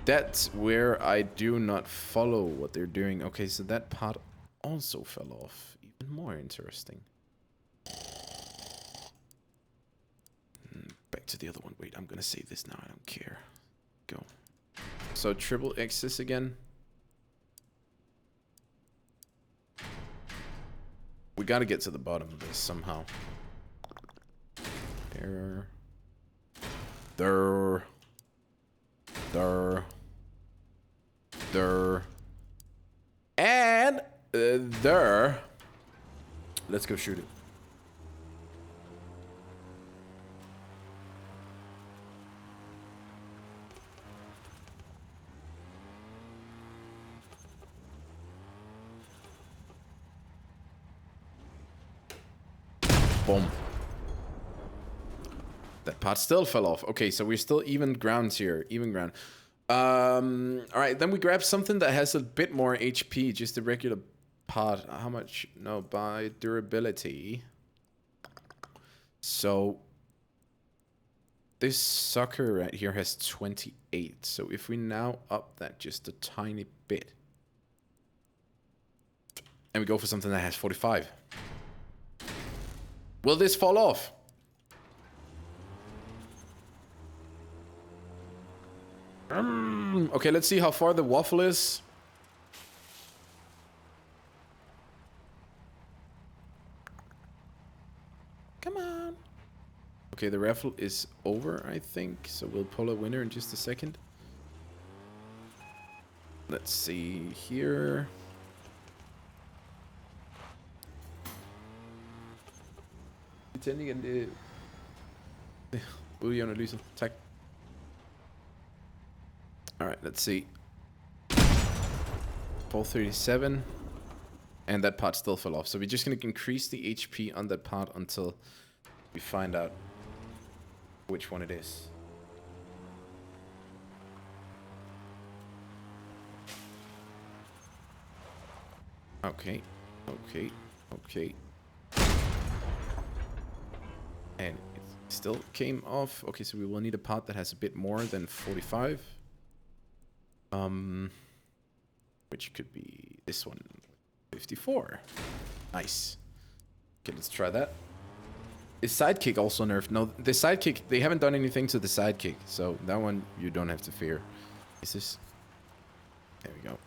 That's where I do not follow what they're doing. Okay, so that part also fell off. Even more interesting. Back to the other one. Wait, I'm gonna save this now. I don't care. Go. So triple X's again. We gotta get to the bottom of this somehow. There. There. There. There. And there. Let's go shoot it. Boom. That part still fell off. Okay, so we're still even grounds here. Even ground. Alright, then we grab something that has a bit more HP. Just a regular part. How much? No, by durability. So this sucker right here has 28. So if we now up that just a tiny bit. And we go for something that has 45. Will this fall off? Okay, let's see how far the waffle is. Come on. Okay, the raffle is over, I think. So we'll pull a winner in just a second. Let's see here. Tænding en udjævner tak. Alright, let's see. 437. And that part still fell off. So we're just going to increase the HP on that part until we find out which one it is. Okay. Okay. Okay. And it still came off. Okay, so we will need a part that has a bit more than 45. Which could be this one. 54. Nice. Okay, let's try that. Is sidekick also nerfed? No, the sidekick, they haven't done anything to the sidekick. So that one you don't have to fear. Is this? There we go.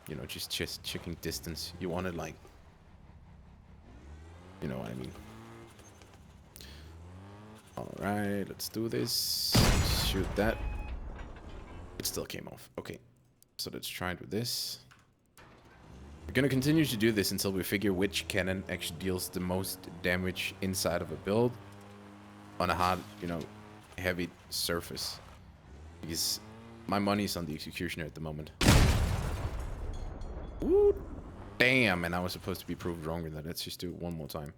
You know, just checking distance. You want it like... You know what I mean. Alright, let's do this. Shoot that. It still came off. Okay. So let's try it with this. We're gonna continue to do this until we figure which cannon actually deals the most damage inside of a build on a hard, you know, heavy surface. Because my money's on the executioner at the moment. Ooh, damn, and I was supposed to be proved wrong with that. Let's just do it one more time.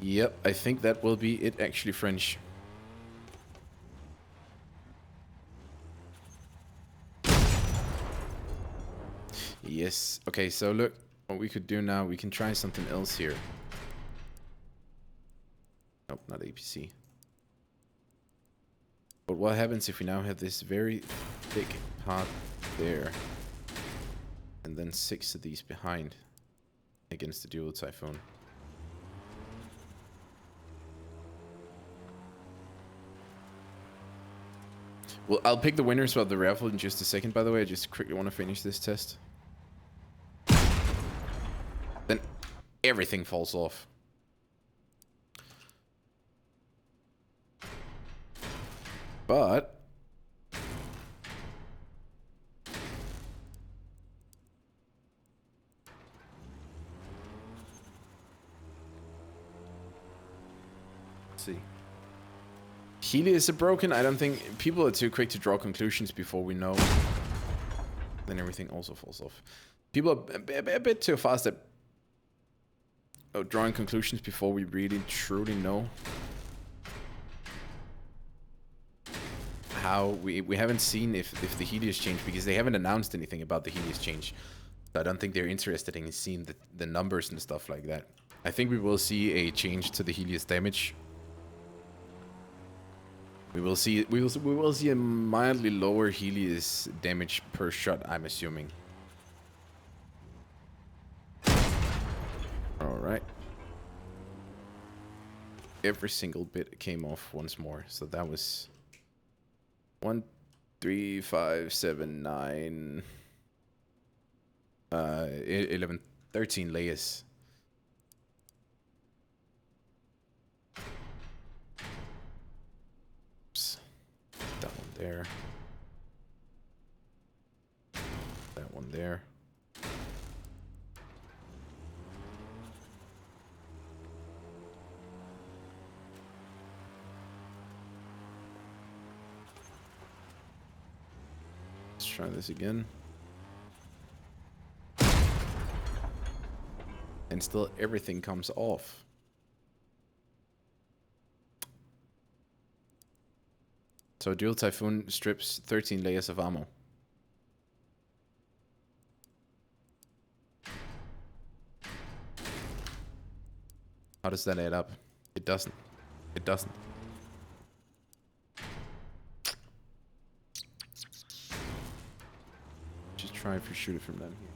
Yep, I think that will be it actually, French. Yes. Okay, so look, what we could do now, we can try something else here. Nope, not APC. But what happens if we now have this very thick part there, and then 6 of these behind against the dual Typhoon? Well, I'll pick the winners of the raffle in just a second, by the way. I just quickly want to finish this test. Then everything falls off. But let's see. Helios is broken. I don't think people are too quick to draw conclusions before we know. Then everything also falls off. People are a bit too fast at drawing conclusions before we really truly know how we haven't seen if the Helios change, because they haven't announced anything about the Helios change. So I don't think they're interested in seeing the numbers and stuff like that. I think we will see a change to the Helios damage. We will see a mildly lower Helios damage per shot, I'm assuming. Alright. Every single bit came off once more, so that was 1, 3, 5, 7, 9, 11, 13 layers. Oops. That one there. That one there. Let's try this again. And still everything comes off. So Dual Typhoon strips 13 layers of ammo. How does that add up? It doesn't. It doesn't. Just try if you shoot it from down here.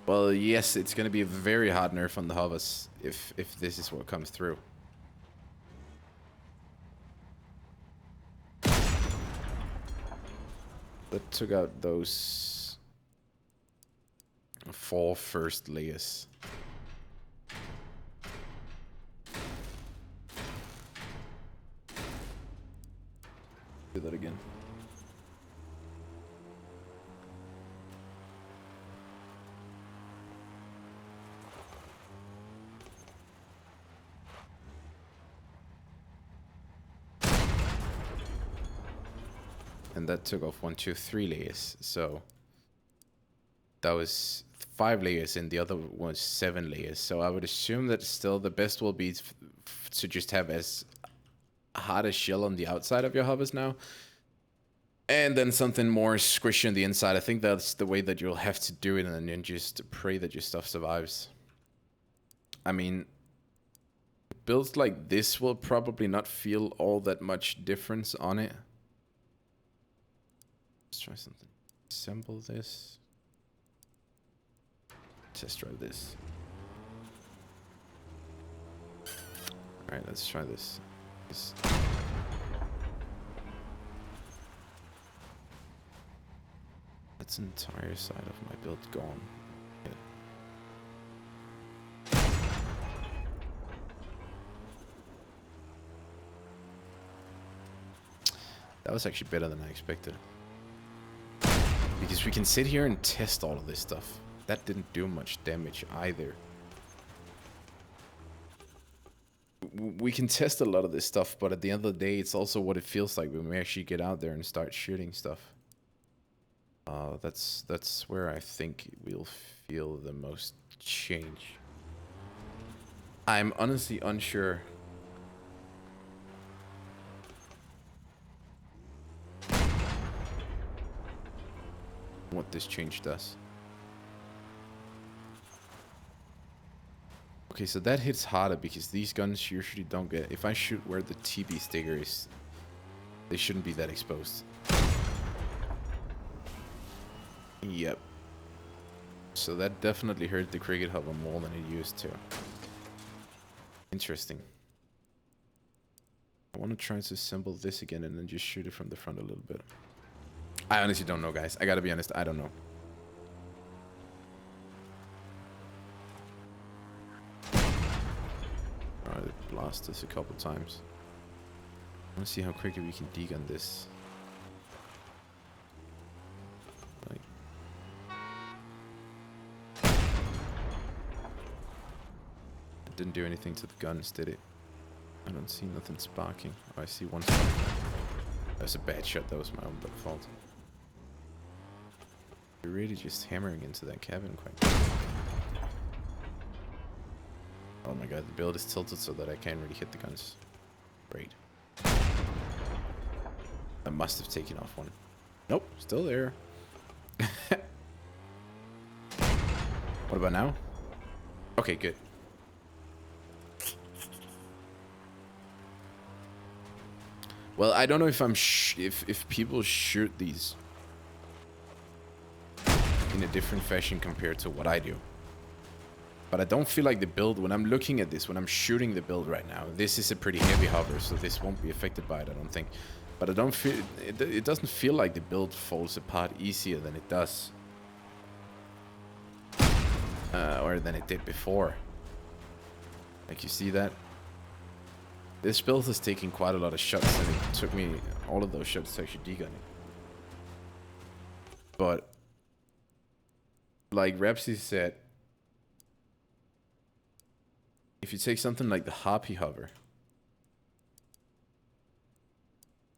Well, yes, it's gonna be a very hard nerf on the hovers if this is what comes through. That took out those 4 first layers. Do that again. And that took off 1, 2, 3 layers. So that was 5 layers, and the other was 7 layers. So I would assume that still the best will be to just have as hard a shell on the outside of your hovers now, and then something more squishy on the inside. I think that's the way that you'll have to do it, and then just pray that your stuff survives. I mean, builds like this will probably not feel all that much difference on it. Let's try something. Assemble this. Test drive this. Alright, let's try this. That's an entire side of my build gone. Yeah. That was actually better than I expected. Because we can sit here and test all of this stuff. That didn't do much damage either. We can test a lot of this stuff, but at the end of the day, it's also what it feels like when we actually get out there and start shooting stuff. That's where I think we'll feel the most change. I'm honestly unsure. What this change does. Okay, so that hits harder because these guns usually don't get... If I shoot where the TB sticker is, they shouldn't be that exposed. Yep. So that definitely hurt the cricket hover more than it used to. Interesting. I want to try to assemble this again and then just shoot it from the front a little bit. I honestly don't know, guys. I gotta be honest, I don't know. try to blast this a couple times. I want to see how quickly we can dig on this. Like, it didn't do anything to the guns, did it? I don't see nothing sparking. Oh, I see one spark. That was a bad shot. That was my own fault. You're really just hammering into that cabin quite. Oh my god, the build is tilted so that I can't really hit the guns. Great. I must have taken off one. Nope, still there. What about now? Okay, good. Well, I don't know if if people shoot these in a different fashion compared to what I do. But I don't feel like the build, when I'm looking at this, when I'm shooting the build right now, this is a pretty heavy hover, so this won't be affected by it, I don't think. But I don't feel, it doesn't feel like the build falls apart easier than it does. Or than it did before. Like, you see that? This build is taking quite a lot of shots, and it took me all of those shots to actually degun it. But, like Rapsy said, if you take something like the Harpy Hover,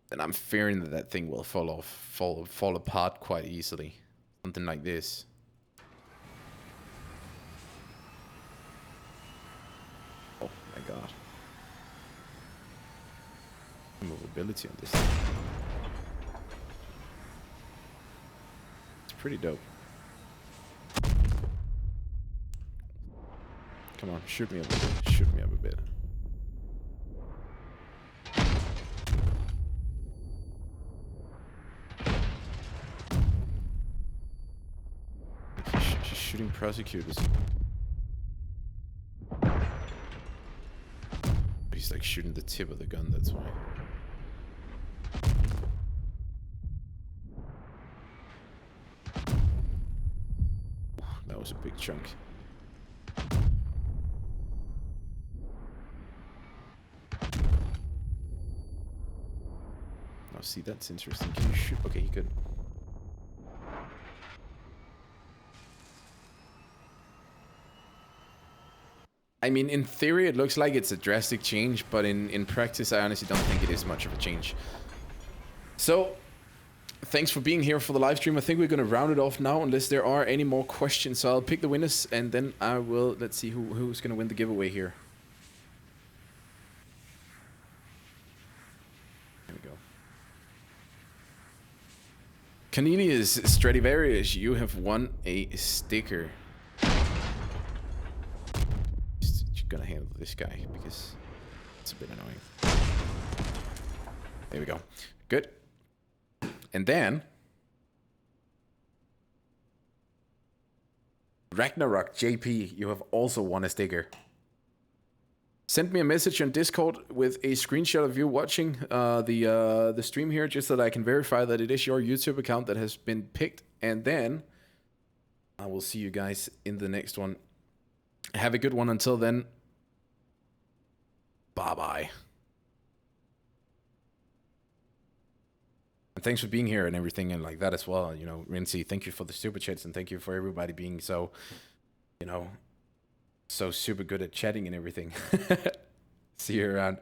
then I'm fearing that that thing will fall apart quite easily. Something like this. Oh my god. Movability on this thing. It's pretty dope. Come on, shoot me up a bit. Shoot me up a bit. She's shooting prosecutors. He's like shooting the tip of the gun, that's why. That was a big chunk. Oh, see, that's interesting. Can you shoot? Okay, he could. I mean, in theory, it looks like it's a drastic change, but in practice, I honestly don't think it is much of a change. So, thanks for being here for the live stream. I think we're going to round it off now, unless there are any more questions. So I'll pick the winners, and then I will, let's see who's going to win the giveaway here. There we go. Cornelius Stradivarius, you have won a sticker. Gonna handle this guy because it's a bit annoying. There we go. Good. And then Ragnarok JP, you have also won a sticker. Send me a message on Discord with a screenshot of you watching the stream here, just so that I can verify that it is your YouTube account that has been picked, and then I will see you guys in the next one. Have a good one until then. Bye-bye. And thanks for being here and everything and like that as well. You know, Rincy, thank you for the super chats, and thank you for everybody being so, you know, so super good at chatting and everything. See you around.